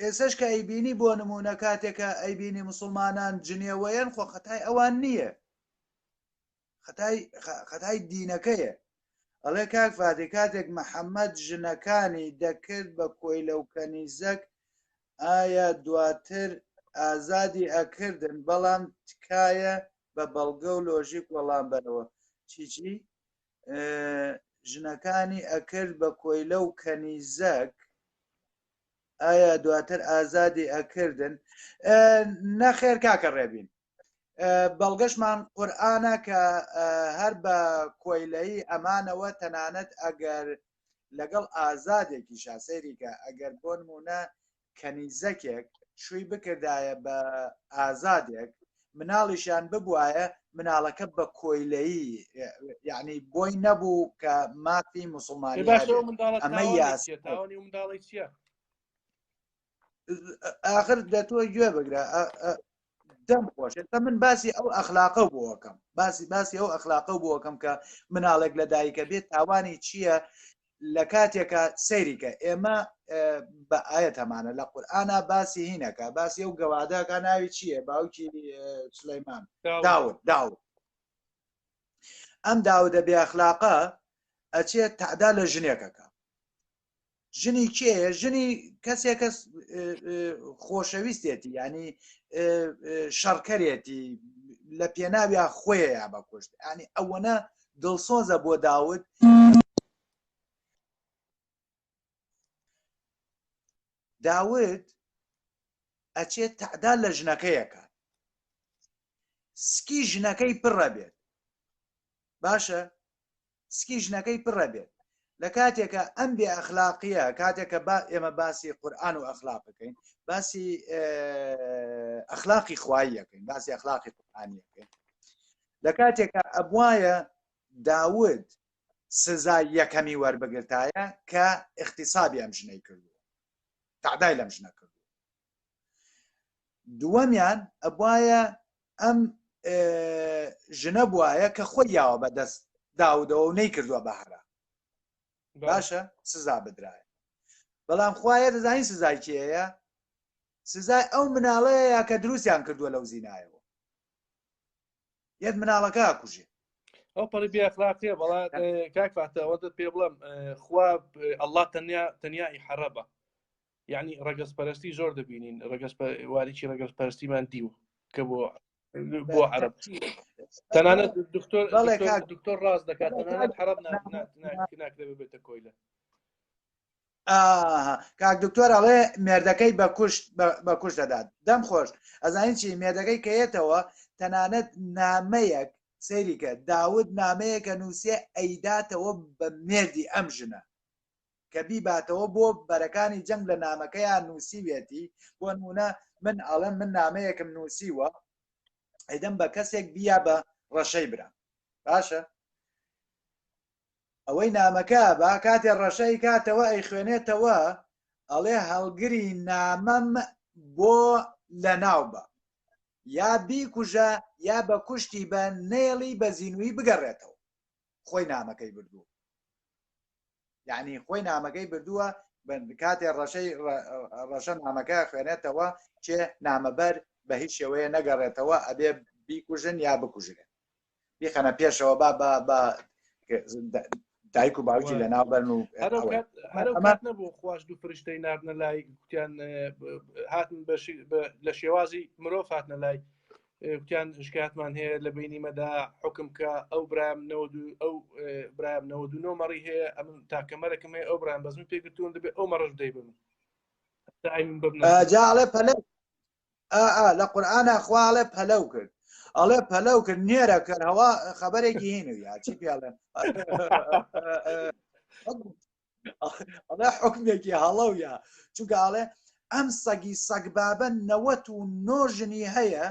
ئێسش کە ئەیبینی بۆ نمونە کاتێکە ئەیبینی موسڵمانان جنێوەیەن خۆ خەتای ئەوان نییە، خەتای دینەکەیە. ئەڵێ کاک فادی کاتێک محەممەد ژنەکانی دەکرد بە کۆیلە و کەنیزەک ئایا دواتر ئازادی ئەکردن، بەڵام تکایە بە بەڵگە و لۆژیک وەڵام بەرەوە. چیچی؟ ژنەکانی ئەکرد بە کۆیلە و کەنیزەک ئایا دواتر ئازادی ئەکردن؟ نەخێر کاکە ڕێبین، بەڵگەشمان قورئانە کە هەر بە کۆیلەیی ئەمانەوە تەنانەت ئەگەر لەگەڵ ئازادێکی شاسەیریکە ئەگەر بۆ نمونە کەنیزەکێک شووی بکردایە بە ئازادێک مناڵیشیان ببوایە مناڵەکە بە کۆیلەیی، یعنی بۆی نەبوو کە مافی موسڵمانی ئەمە یاساوانی منداڵی چییە؟ ئاخر دەتووە گوێ بگرە دەم خۆشێتە من باسی ئەو ئەخلاقە بۆکەم باسی ئەو ئەخلاقە بۆکەم کە مناڵێک لە دایکە بێت تاوانی چییە لە کاتێکە سەیریکە ئێمە بە ئاەت هەمانە لە قورئانە باسی هینەکە باسی ئەو گەوادەکە ناوی چییە؟ باوکی سولەیمان داود. ئەم داودە بێ ئەخلاقە ئەچێت تەعدا لە ژنێکەکە. ژنی کێیە؟ ژنی کەسێکە خۆشەویستێتی، ینی شەڕکەرێتی لە پێناویە خۆیە یا بە کوشت، ینی ئەوەنە دڵسۆزە بۆ داود ئەچێت تەعدا لە ژنەکەیەکە سکی ژنەکەی پڕە بێت باشە سکی ژنەکەی پڕە بێت لە کاتێکە ئەم بێ ئەخلاقیە کاتێکە ئێمە باسی قورئان و ئەخلاق بکەین باسی ئەخلاقی خواییەکەین باسی ئەخلاقی قورئانیەکەین لە کاتێکە ئەبوایە داود سزای یەکەمی وەربگرتایە کە اختصابی ئەم ژنەی کردووە تعدای لەم ژنە کردووە دووەمیان ئەبوایە ئەم ژنە بوایە کە خۆی یاوە بەدەست داودەوە و نەیکردووە بەهرە باشە سزا بدرایە بەڵام خوایە دەزانین سزای کێیە سزای ئەو مناڵەیە کە دروستیان کردووە لەو زینایەوە یەک مناڵەکە ئاکوژێ ئەو پەڕی بێئەخلاقیە بەڵا کاک فاتە ئەوەت پێ بڵێم خوا ئەڵڵا تەنیایی حەرەبە یعنی ڕەگەزپەرستی زۆر دەبینین واریکی ڕەگەزپەرستیمان دیو کە بۆ عەرەب تەنانەت دکتۆر ڕاست دەکات تەنانەت حەرەب ناکرێت ببێتە کۆیلە کاک دکتۆر ئەڵێ مێردەکەی بە کوشت دەدات دەم خۆش ئەزانین چی مێردەکەی کەیێتەوە تەنانەت نامەیەک سەیریکە داود نامەیەکە نووسێ ئەیداتەوە بە مێردی ئەم ژنە کە بیباتەوە بۆ بەرەکانی جەنگ لە نامەکەیان نووسیوێتی بۆ نمونە من ئەڵێم من نامەیەکم نووسیوە ئەیدەم بە کەسێک بیا بە ڕەشەی برا باشە ئەوەی نامەکە بە کاتێ ڕەشەی کاتەوە ئەی خوێنێتەوە ئەڵێ هەڵگری نامەم بۆ لە ناو بە یا بیکوژە یا بە کوشتی بە نێڵی بە زینوی بگەڕێتەوە خۆی نامەکەی بردووە یعنی خۆی نامەکەی بردووە کاتێ ڕەشە نامەکە خوێنێتەوە چێ نامەبەر بە هیچ شێوەیە نەگەڕێتەوە ئەبێ بیکوژن یا بکوژرێن بیخەنە پێشەوە بە دایک و باوکی لە ناوبەرن و هەرکات نەبوو خواش دوو فریشتەی ناردنە لای گوتیان هاتن لە شێوازی مرۆڤ هاتنە لای گوتیان شکایەتمان هەیە لە بینیمەدا حکم کە ئەو برایم ئەو برایم 99 مەڕی هەیە ئەم تاکەمەرەکەم هەیە ئەو برایم بەزمی پێگرتوون دەبێت ئەو مەڕەش دەیبن جاڵێ پەلە لە قورئانە خواڵێ پەلەو کرد ئەڵێ پەلەو کرد نێرە کرد هەوا خەبەرێکی هینو یا چی پێڵێن ئەڵێ حکمێکی هەڵەوە چونکە ئاڵێ ئەم سەگی سەگبابە 99 ژنی هەیە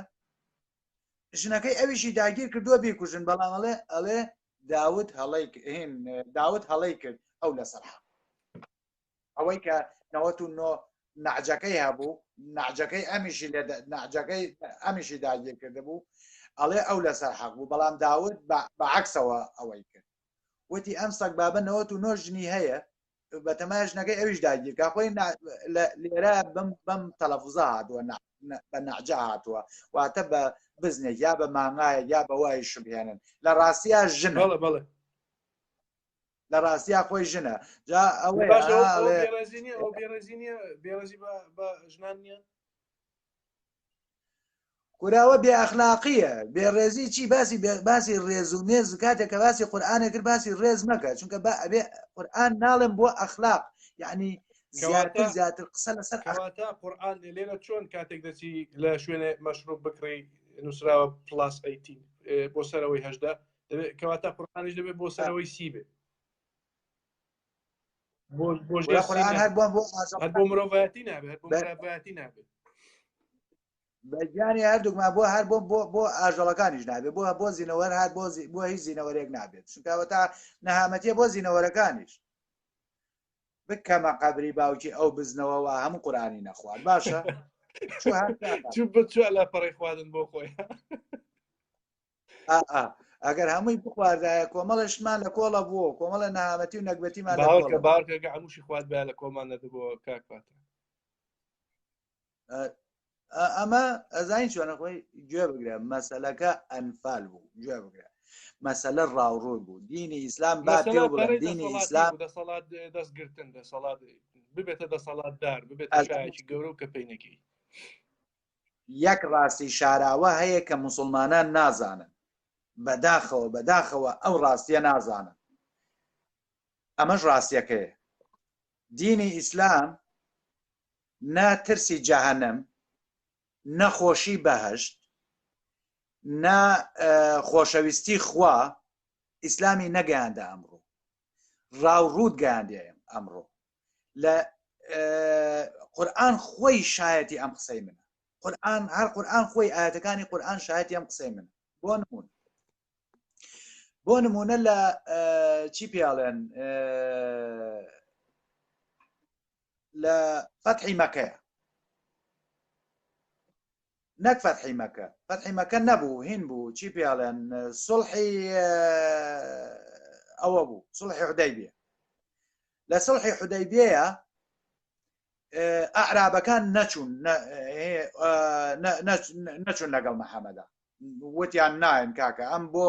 ژنەکەی ئەویشی داگیر کردووە بیکوژن بەڵام ئەڵێ داود هەڵەی کرد ئەو لەسەر ئەوەی کە 99 نعجەکەی هەبوو نعجەکەی ئەمیشی داگیر کرده بوو ئەڵێ ئەو لەسەر حەق بوو بەڵام داود بەعەکسەوە ئەوەی کرد وتی ئەم سەگ بابە 99 ژنی هەیە بەتەمای ژنەکەی ئەویش داگیر کا خۆی لێرە بەم تەلەفوزە هاتووە بە نعجە هاتووە واتە بە بزنێک یا بە مانگایە یا بە وای شبهێنن لە ڕاستیە ژنە لە ڕاستیا خۆی ژنە جا ئەوەی بێڕێزی بە ژنان نیە کوراوە بێ ئەخلاقیە بێڕێزی چی باسی ڕێز و مێز کاتێککە باسی قورئانە کرد باسی ڕێز مەکە چونکە بێ قورئان ناڵێم بۆ ئەخلاق یعنی زیاتر قسە لەسەر کەواتە قورئان لێرە چۆن کاتێک دەچی لە شوێنێ مەشروب بکڕی نووسراوە پلاس 18 بۆ سەرەوەی هەژدا دەبێت کەواتە قورئانیش دەبێت بۆ سەرەوەی سی بێ بۆ مرۆڤایەتی نابێت بۆ مرۆڤایەتی نابێت بەگیانی هەردووکمان بۆ هەر بۆ ئاژەڵەکانیش نابێت بۆ زینەوەر هات بۆ هیچ زینەوەرێک نابێت چونکەوە تا نەهامەتیە بۆ زینەوەرەکانیش بکەمە قەبری باوکی ئەو بزنەوەەوە هەموو قورئانی نەخوارد باشە چوە لە پەڕی خواردن بۆ خۆی ئەگەر هەمووی بخواردایە کۆمەڵشمان لە کۆڵە بووە کۆمەڵە نەهامەتی و نەکبەتیمان باوکە هەمووشی خوارد بە لە کۆمان نەدەبەوە کاکاتە ئەمە ئەزانین چۆنە خۆی گوێ بگرە مەسەلەکە ئەنفال بوو گوێ بگرە مەسەلە ڕاوڕۆی بوو دینی ئیسلام با پێ بڵێن دینی ئیسلام دەسەڵات دەستگرتن دەسەڵات ببێتە دەسەڵاتدار ببێت شایەکی گەورە و بەداخەوە ئەو ڕاستیە نازانن. ئەمەش ڕاستیەکەیە. دینی ئیسلام نە ترسی جەهەنەم، نەخۆشی بەهەشت، نە خۆشەویستی خوا ئیسلامی نەگەیاندە ئەمڕۆ، ڕاوڕوود گەیاندێ ئەمڕۆ. لە قورئان خۆی شایەتی ئەم قسەی منە. هەر قورئان خۆی ئاەتەکانی قورئان شایەتی ئەم قسەی منە. بۆ نمونە لە چی پێڵێن لە فەتحی مەکەیە، نەک فەتحی مەکە نەبوو، هین بوو، چی پێڵێن سڵحی ئەوە بوو، سڵحی حودەیبیە. لە سڵحی حودەیبیەیە ئەعرابەکان نەچوون لەگەڵ محەممەدا، وتیان ناین کاکە ئەم بۆ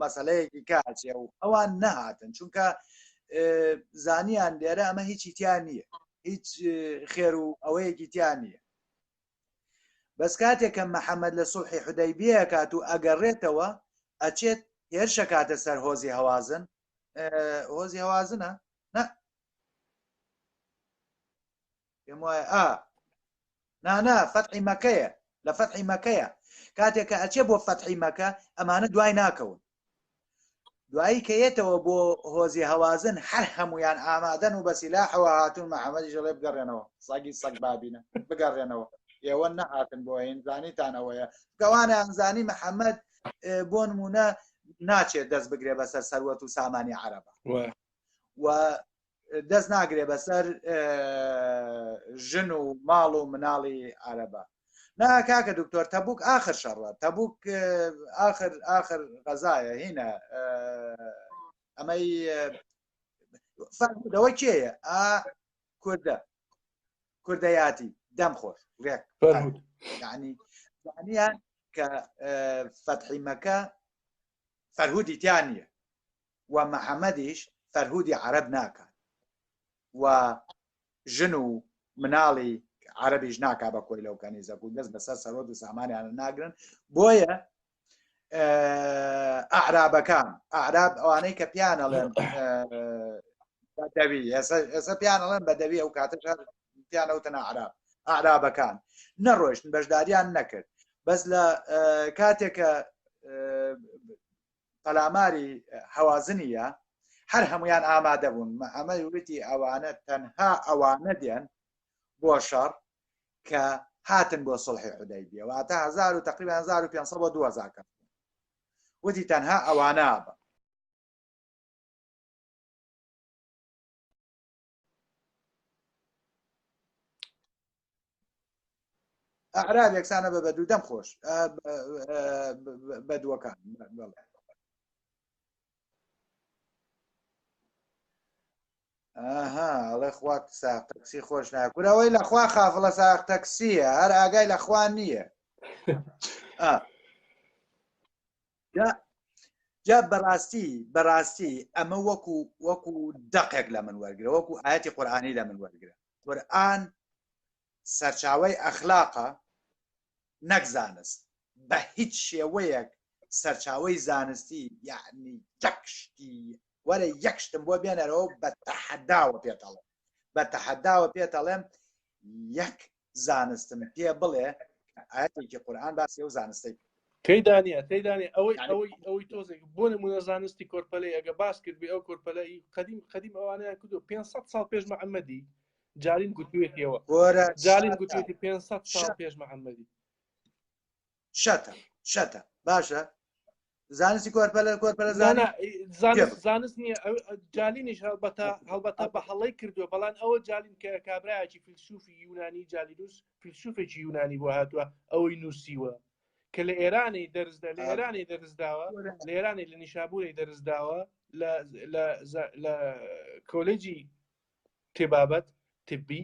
مەسەلەیەکی کاچێ و ئەوان نەهاتن، چونکە زانیان لێرە ئەمە هیچی تیان نییە، هیچ خێر و ئەوەیەکی تیان نییە. بەس کاتێککە محەممەد لە سوڵحی حودەیبیە کات و ئەگەڕێتەوە ئەچێت هێرشە کاتە سەر هۆزی هەوازن. هۆزی هەوازنە نە پێم وایە نا فەتحی مەکەیە، لە فەتحی مەکەیە. کاتێککە ئەچێ بۆ فەتحی مەکە ئەمانە دوای ناکەون، دوایی کەیێتەوە بۆ هۆزی هەوازن هەر هەمویان ئامادەن و بە سیلاحەوە هاتوون. محەممەدی ژەڵێ بگەڕێنەوە، ساگی سەگ بابینە بگەڕێنەوە، ئێوە نەهاتن بۆ هین زانیتان ئەوەیە. گەوانە ئەمزانی محەممەد بۆ نمونە ناچێت دەست بگرێ بەسەر سەروەت و سامانی عەرەبە و دەست ناگرێ بەسەر ژن و ماڵ و مناڵی عەرەبە. نا کاکە دکتۆر تەبوک ئاخر شەڕە، تەبوک ئاخر غەزایە هینە ئەمەی فەرمودەوەی کێیە؟ کوردەیاتی دەم خۆش ڕێک یعنیان کە فەتحی مەکە فەرهودی تیان نییە و محەممەدیش فەرهودی عەرەب ناکات و ژن و مناڵی عەرەبیش ناکا بە کۆی لەو کەنیزە و دەست بەسەر سەرۆت و سامانیان ناگرن. بۆیە ئەعرابەکان، ئەعراب ئەوانەی کە پیانەڵێن بەدەوی، ئێستا پیانەڵێن بەدەوی، ئەو کاتەش پیانەوتن ئەعرابەکان نەڕۆیشتن، بەشداریان نەکرد. بەس لە کاتێکە پەلاماری هەوازنیە هەر هەمویان ئامادە بوون. محەممەد وتی ئەوانە تەنها ئەوانە دێن بۆ شەڕ کە هاتن بۆ سڵحی حودەیبیە، واتە 1000 و تقریبا 1500 بۆ 2000 کەس وتی تەنها ئەوانە بە. ئەعراب یەکسانە بە بەدوو دەم خۆش بەدووەکان. ئەڵێ خوات ساق تەکسی خۆش ناکورەوەی لەخوا خافڵە ساق تەکسیە، هەر ئاگای لەخوا نییە. جا بەڕاستی ئەمە وەکو دەقێک لە من وەرگرە، وەکو ئاەتی قورئانی لە من وەرگرە. قورئان سەرچاوەی ئەخلاقە نەک زانست، بە هیچ شێوەیەک سەرچاوەی زانستی، یعنی یەکشتی وەرە یەکشتم بۆ بێنەرەوە بە تەحەداوە پێتەڵێم یەک زانستم پێ بڵێ ئاەتێکی قورئان باسی ئەو زانستەی تێدانە ئەوەی تۆزێک بۆ نمونە زانستی کۆرپەلەی ئەگە باس کردبی ئەو کۆرپەلەی قەدیم ئەوانیان کردو 500 ساڵ پێش محەممەدی جالین گوتوێتیەوە، جالین گوتوێتی 500 ساڵ پێش محەممەدی. شەتە باشە زانستی کۆرپەلە زانست نییە. جالینیش هەڵبەتە بە هەڵەی کردووە، بەڵام ئەوە جالین کە کابراایکی فیلسوفی یونانی جالینوس فیلسوفێکی یونانی بۆ هاتووە ئەوەی نووسیوە کە لە ئێرانی دەرزدا، لە ئێرانی دەرزداوە، لە ئێرانی لە نیشابووری دەرزداوە لە کۆلێجی تێبابەت تبی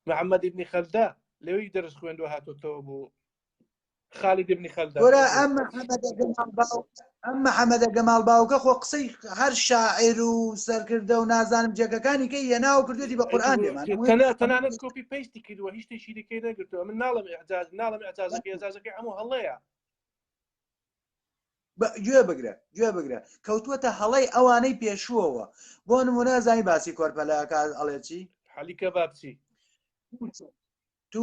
محەممەد ئیبنی خەلدا لەوەی دەرس خوێندوە هاتوۆتەوە بۆ خالد ابن خەلدان. ئەم محەممەدە گەماڵ باوکە خۆ قسەی هەر شاعر و سەرکردە و نازانم جێگەکانی کەی هێناوە کردوێتی بە قورئان تەنانەت کۆپی پەیستی کردووە، هیچ شتێکی دیکەی نەگرتووە. من ناڵم ئێعجازەکەی هەموو هەڵەیە گوێ بگرە کەوتووەتە هەڵەی ئەوانەی پێشووەوە بۆ نمونە زانی باسی کۆرپەلەکە ئەڵێ چی حەلی کەبابچی تو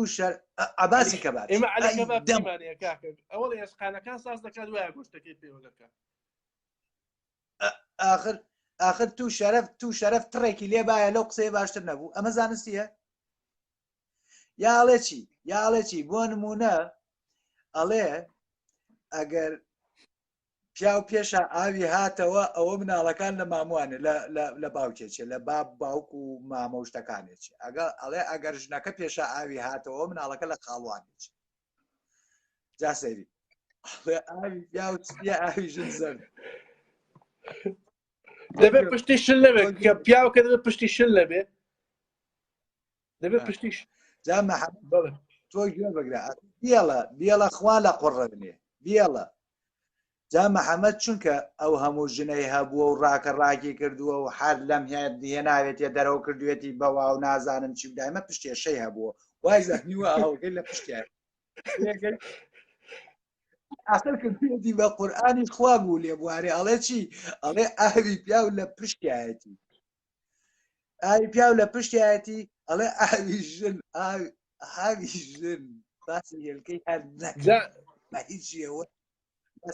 عباسی کەباب ئێمە عەلی کەبابچیمانەیە کاکە ئەوڵ ئێسقانەکان ساز دەکات وایە گۆشتەکەی پێوە دەکات آخر تو شەرەف تڕێکی لێ باە لەو قسەی باشتر نەبوو ئەمە زانستیە یاڵێ چی بۆ نمونە ئەڵێ ئەگەر پیاو پێشە ئاوی هاتەوە ئەوە مناڵەکان لە ماموانێ لە باوکێکێ لە باوک و مامە شتەکانێکی ئەڵێ ئەگەر ژنەکە پێشە ئاوی هاتەوە مناڵەکە لە خاڵوانێکی جا سەیری ئاوی ژن زەرد دەبێت پشتی شل لەبێ کە پیاوکە دەبێت پشتی شل لەبێ دەبێت پشتیش جا مەحەمەد تۆ گوێ بگرە بیڵە خوا لە قوڕەبنێ بیڵە جا مەحەمەد چونکە ئەو هەموو ژنەی هەبووە و ڕاکە ڕاکی کردووە و هەر لەم هێناوێتێ دەرەوە کردوێتی بەوا و نازانم چی بدایمە پشتێشەی هەبووە وای زەحمیوە ئەوگەی لە پشتیان ئاخر کردوێتی بە قورئانی خوا بوو لێ بوارێ ئەڵێ چی ئەڵێ ئاوی پیاو لە پشتایەتی ئاوی پیاو لە پشتایەتی ئەڵێ ئاوی ژن باسی هێلکەی هەر نەکرا بە هیچیەوە لە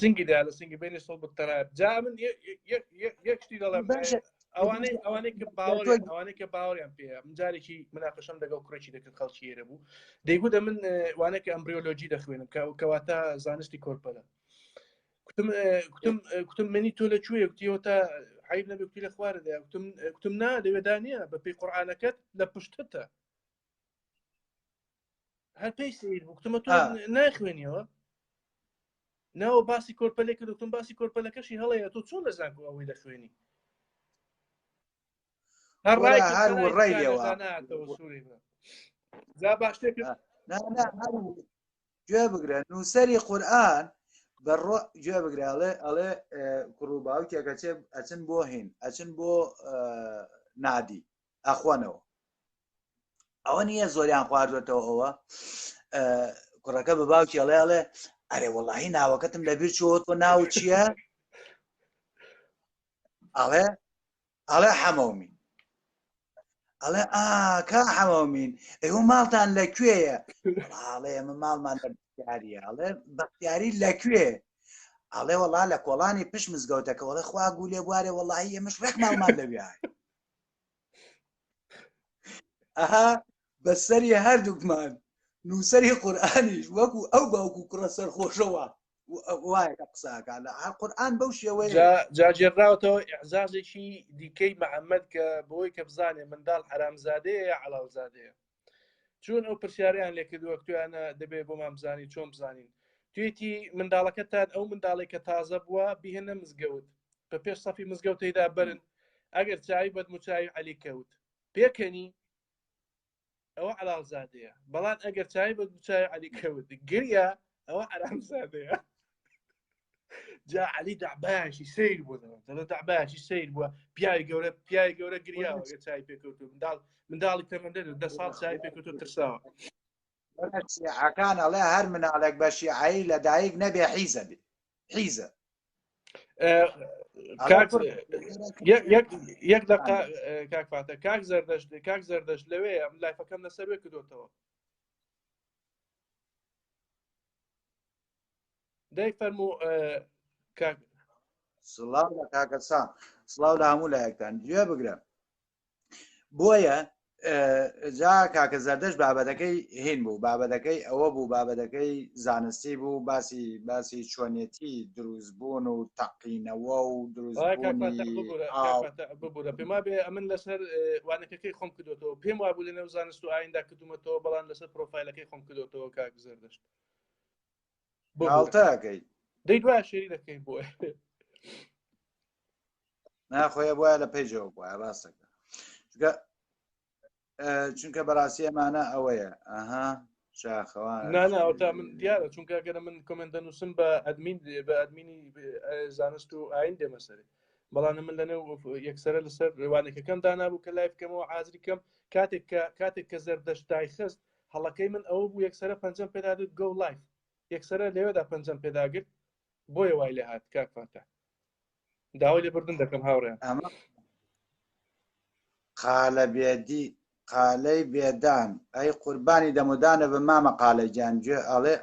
سنگیدا لە سنگی بینی سڵ بتەرایب جا من یەک شتی دەڵێم ئەوانەی کە باوەڕیان پێ من جارێکی مناقەشەم لەگەڵ کوڕێکی دەکرد خەڵکی ئێرە بوو دەیگوتە من وانەکە ئەمبریۆلۆجی دەخوێنم کەواتە زانستی کۆرپەلە کوتم منی تۆ لەکوێ کوتیەوە تا حیب نەبێ کوتی لە خوارەدا کوتم نا لەوێدا نییە بە پێی قورئانەکەت لە پشتتە هەر پێی سیر بوو کوتمە تۆ ناخوێنیەوە ناوە باسی کۆرپەلێک کردتون باسی کۆرپەلەکەشی هەڵەیە تۆ چۆن لەزانکو ئەوەی دەخوێنی هەر ڕای باش گوێ بگرە نووسەری قورئان بەڕۆ گوێ بگرێڵێ ئەڵێ کوڕووباوکێکە چێ ئەچن بۆ هین ئەچن بۆ نادی ئەخۆنەوە ئەوە نییە زۆریان خواردوێتەوە ئەوە کوڕەکە بە باوکی ئەڵێ ئەرێ وەڵاهی ناوەکەتم لەبیر چۆت بۆ ناو چییە ئەڵێ حەمەومین ئەڵێ کا حەمەومین ئێوە ماڵتان لەکوێیە ئەڵێ ئێمە ماڵمان لە بەختیاریە ئەڵێ بەختیاری لەکوێ ئەڵێ وەڵا لە کۆڵانی پشت مزگەوتەکە وەڵێ خوا گولێ بوارێ وەڵاهی ئێمەش ڕێک ماڵمان لەوێ ئەها بەسەری هەردووکمان نووسەری قورئانیش وەکو ئەو باوکو کوڕە سەرخۆشەوە وایە قساکە لە قورئان بەو شێوەیە جاجێراوەتەوە ئیعزازێکی دیکەی محەممەد کە بۆی کە بزانێ منداڵ حرامزادەیە یا عەڵاوزادەیە چۆن ئەو پرسیاریان لێ کردووە کتویانە دەبێت بۆ مان بزانین چۆن بزانین توێتی منداڵەکەتان ئەو منداڵێک کە تازە بووە بیهێنە مزگەوت بە پێش سەفی مزگەوتەیدا بەرن ئەگەر چاوی بەدموچاوی عەلی کەوت پێکەنی ئەوە عەڵاوزادەیە بەڵام ئەگەر چاوی بەدموچاوی عەلی کەوت گریە ئەوە حرامزادەیە جا عەلی دەعبایشی سیر بوو دەڵێ دەعبایشی سیر بووە پیاوی گەورە گریاوە ئەگەر چاوی پێکەوتو منداڵی تەمەندە 10 ساڵ چاوی پێکەوتو ترساوە شیعەکان ئەڵێ هەر مناڵێک بە شیعایی لە دایک نەبێ حیزە بێ حیزە یەک دقا کاکفاتە کاک زەردەشت لەوێ ئەم لایفەکەم لەسەر وێ کردوتەوە دەی فەرموو سڵاو لە کاکەسان سڵاو لە هەموو لایەکتان گوێ بگرە بۆیە جا کاکە زەردەشت بابەتەکەی هین بوو بابەتەکەی ئەوە بوو بابەتەکەی زانستی بوو باسی چۆنیەتی دروستبوون و تەقینەوە و دروستبوونی پێما بێ ئەمن لەسەر وانەکەکەی خۆم کردوتەوە پێم وابوو لەنێو زانست و ئایندا کردومەتەوە بەڵام لەسەر پرۆفایلەکەی خۆم کردوتەوە کاک زەردەشت هاڵتەکەی دەی دوای شێری دەکەی بۆ ناخۆیە بواە لە پێیجەوە بواە ڕاستەکە چونکە بەڕاستی ئەمانە ئەوەیە ئەها شاخەوان ناناوەتا من دیارە چونکە گەرە من کۆمنت دەنووسم بە ئەدمینی زانست و ئاین دێمە سەری بەڵام من لەنێو یەکسەرە لەسەر ڕێوانێکەکەم دانابوو کە لایفکەمەوە حازریکەم کاتێک کە زەردەشتای خست هەڵەکەی من ئەوە بوو یەکسەرە پەنجەم پێداگرت گۆ لایف یەکسەرە لەوێدا پەنجەم پێداگرت بۆیە وای لێ هات کاکفاتە داوای لێبوردن دەکەم هاوڕێن ئەمە قالە بێدی قالەی بێدان ئەی قوربانی دەمودانە بە مامە قالە گیانگوێ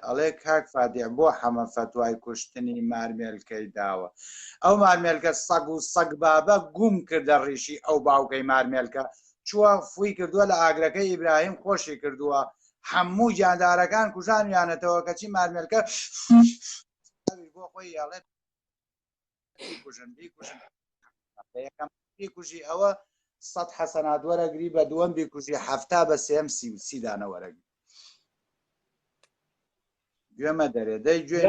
ئەڵێ کاک فاتیح بۆ حەمە فتوای کوشتنی مارمێلکەی داوە ئەو مارمێلکە سەگ و سەگ بابە گوم کردە ڕیشی ئەو باوکەی مارمێلکە چووە فووی کردووە لە ئاگرەکەی ئیبراهیم خۆشی کردووە هەموو گیاندارەکان کوژانیانەتەوە کەچی مارمێلکە بۆ خۆی یاڵێت بیکوژن یەکەم بیکوژی ئەوە 100 حەسەنات وەرەگری بە دووەم بیکوژی 70 بە سێم 30 دانە وەرەگری گوێمە دەرێ دەی گوێ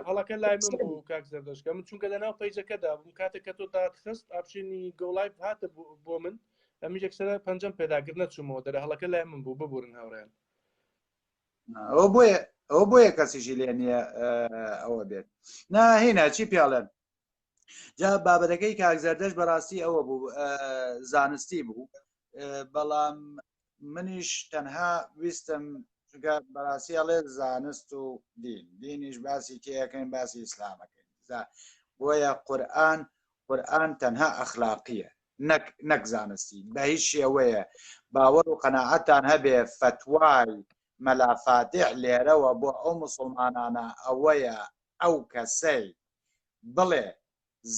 هەڵەکە لای من بوو کاک زەردەشکە من چونکە لەناو پەیجەکەدا بووم کاتێک کە تۆ دادخست ئاپشینی گۆڵای هاتە بۆ من ئەمیش یەکسەرە پەنجەم پێداگر نەچوومەوە دەرە هەڵەکە لای من بوو ببورن هاوڕێن ئەوە بۆیە کەسیشی لێ نییە ئەوە بێت ناهێنا چی پیاڵێن جا بابەتەکەی کاک زەردەش بەڕاستی ئەوە بوو زانستی بوو بەڵام منیش تەنها ویستم بەڕاستی ئەڵێ زانست و دینیش باسی تێەکەین باسی ئیسلامەکەین بۆیە قورئان تەنها ئەخلاقیە نەک زانستی بە هیچ شێوەیە باوەڕ و قەناعەتان هەبێ فتوای مەلا فاتیح لێرەوە بۆ ئەو موسڵمانانە ئەوەیە ئەو کەسەی بڵێ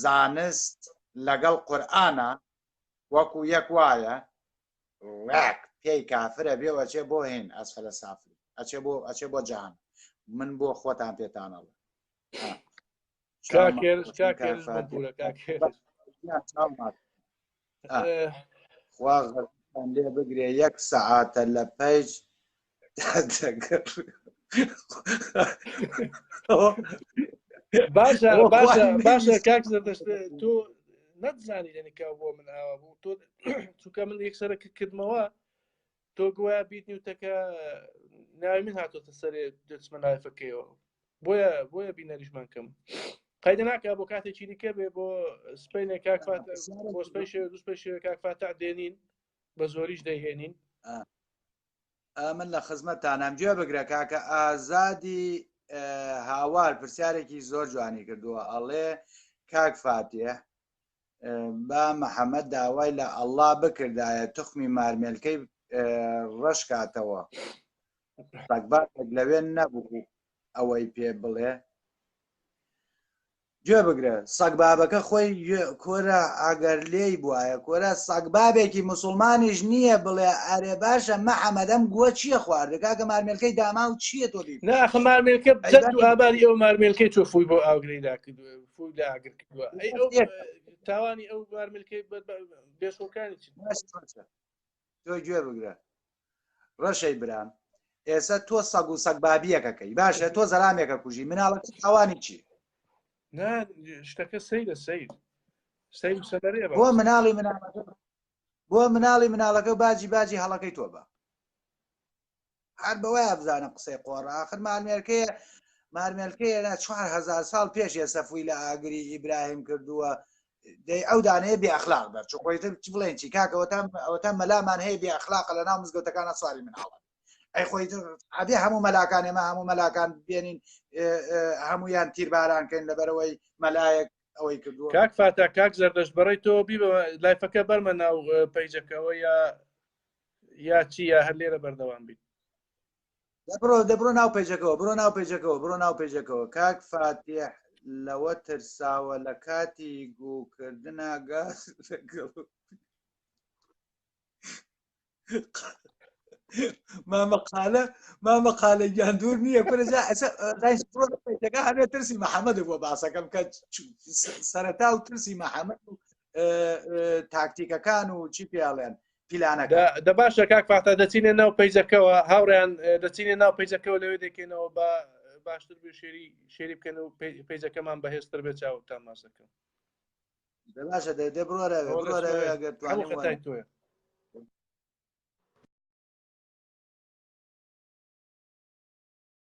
زانست لەگەڵ قورئانە وەکو یەک وایە پێی کافرە بێوە چێ بۆ هین ئەسفەلە سافلی ئەچێ بۆ جان من بۆ خۆتان پێتانەڵە خوا لێ بگرێ 1 سەعاتە لە پەیج باشە کاک زەردەشت تۆ نەتزانی لەنیکاو بۆ من ئاوا بوو تۆ چونکە من یەکسەرە کردمەوە تۆ گویا بیتنی وتەکە ناوی من هاتۆتە سەرێ دەچمە لایفەکەیەوە بۆیە بینەریشمان کەم قەیدە ناکە بۆ کاتێکی دیکە بێ بۆ سپەینێ کاکفاتە بۆ سپەی شێوە دوو سپەی شێوە کاکفاتە دێنین بە زۆریش دەیهێنین من لە خزمەتتانم گوێ بگرە کاکە ئازادی هاوار پرسیارێکی زۆر جوانی کردووە ئەڵێ کاک فاتیح با محەممەد داوای لە ئەڵڵا بکردایە توخمی مارمێلکەی ڕەش کاتەوە سەگباتێک لەوێ نەبوو ئەوەی پێ بڵێ گوێ بگرە سەگ بابەکە خۆی کۆرە ئەگەر لێی بواە کۆرە سەگ بابێکی موسڵمانیش نییە بڵێ ئەرێ باشە مەحەمەدەم گووە چییە خواردە کاکە مارمێلکەی داما و چییە تۆ ناخە مارمێلکە جەد و ئاباری ئەو مارمێلکەی تۆ فووی بۆ ئاگرەیدا کردووە فووی لە ئاگر کردووە تاوانی ئەو مارمێلکەی بێشۆکانی چ تۆ گوێ بگرە ڕەشەی برام ئێستا تۆ سەگ و سەگ بابیەکەکەی باشە تۆ زەرامێکە کوژی مناڵەکە تاوانی چی نا شتەکە سەیرە سەیر سەبەرێ بۆ مناڵی مناڵەکە باجی هەڵەکەی تۆ بە هەر بەوەی ئەبزانە قسەی قۆڕە آخر مارمێلکەیە 4000 ساڵ پێش ئێستا فووی لە ئاگری ئیبراهیم کردووە دەی ئەو دانەیە بێ ئەخلاق بەر چ خۆیتر چ بڵێن چی کاکەوەتە مەلامان هەیە بێ ئەخلاقە لە ناو مزگەوتەکانە سواری مناڵە ئەی خۆیتر عادێ هەموو مەلاکان ئێمە هەموو مەلاکان بێنین هەمویان تیربارانکەین لەبەرەوەی مەلایەک ئەوەی کردووە کاک فاتە کاک زەردەشت بەڕێی تۆ بیبە لایفەکە بەرمە ناو پەیجەکەەوە یا چی یا هەر لێرە بەردەوام بین دەبڕۆ ناو پێیجەکەەوە بڕۆ ناو پێیجەکەەوە کاک فاتیح لەوە ترساوە لە کاتی گوکردنە گاز مامەقالە گیاندور نییە کورەجا هەبێ ترسی محەممەد بۆ باسەکەم کە سەرەتا و ترسی محەممەد و تاکتیکەکان و چی پیاڵێن پیلانەکە دە باشە کاک فاتە دەچینێ ناو پەیجەکەەوە هاوڕیان دەچینێ ناو پەیجەکەەوە لەوێ دەکەینەوە بە باشتر بێ شێری بکەن و پەیجەکەمان بەهێزتر بێت چاوتان ماسەکەم باشە دەبڕۆرە ئەگەر توانین تۆیە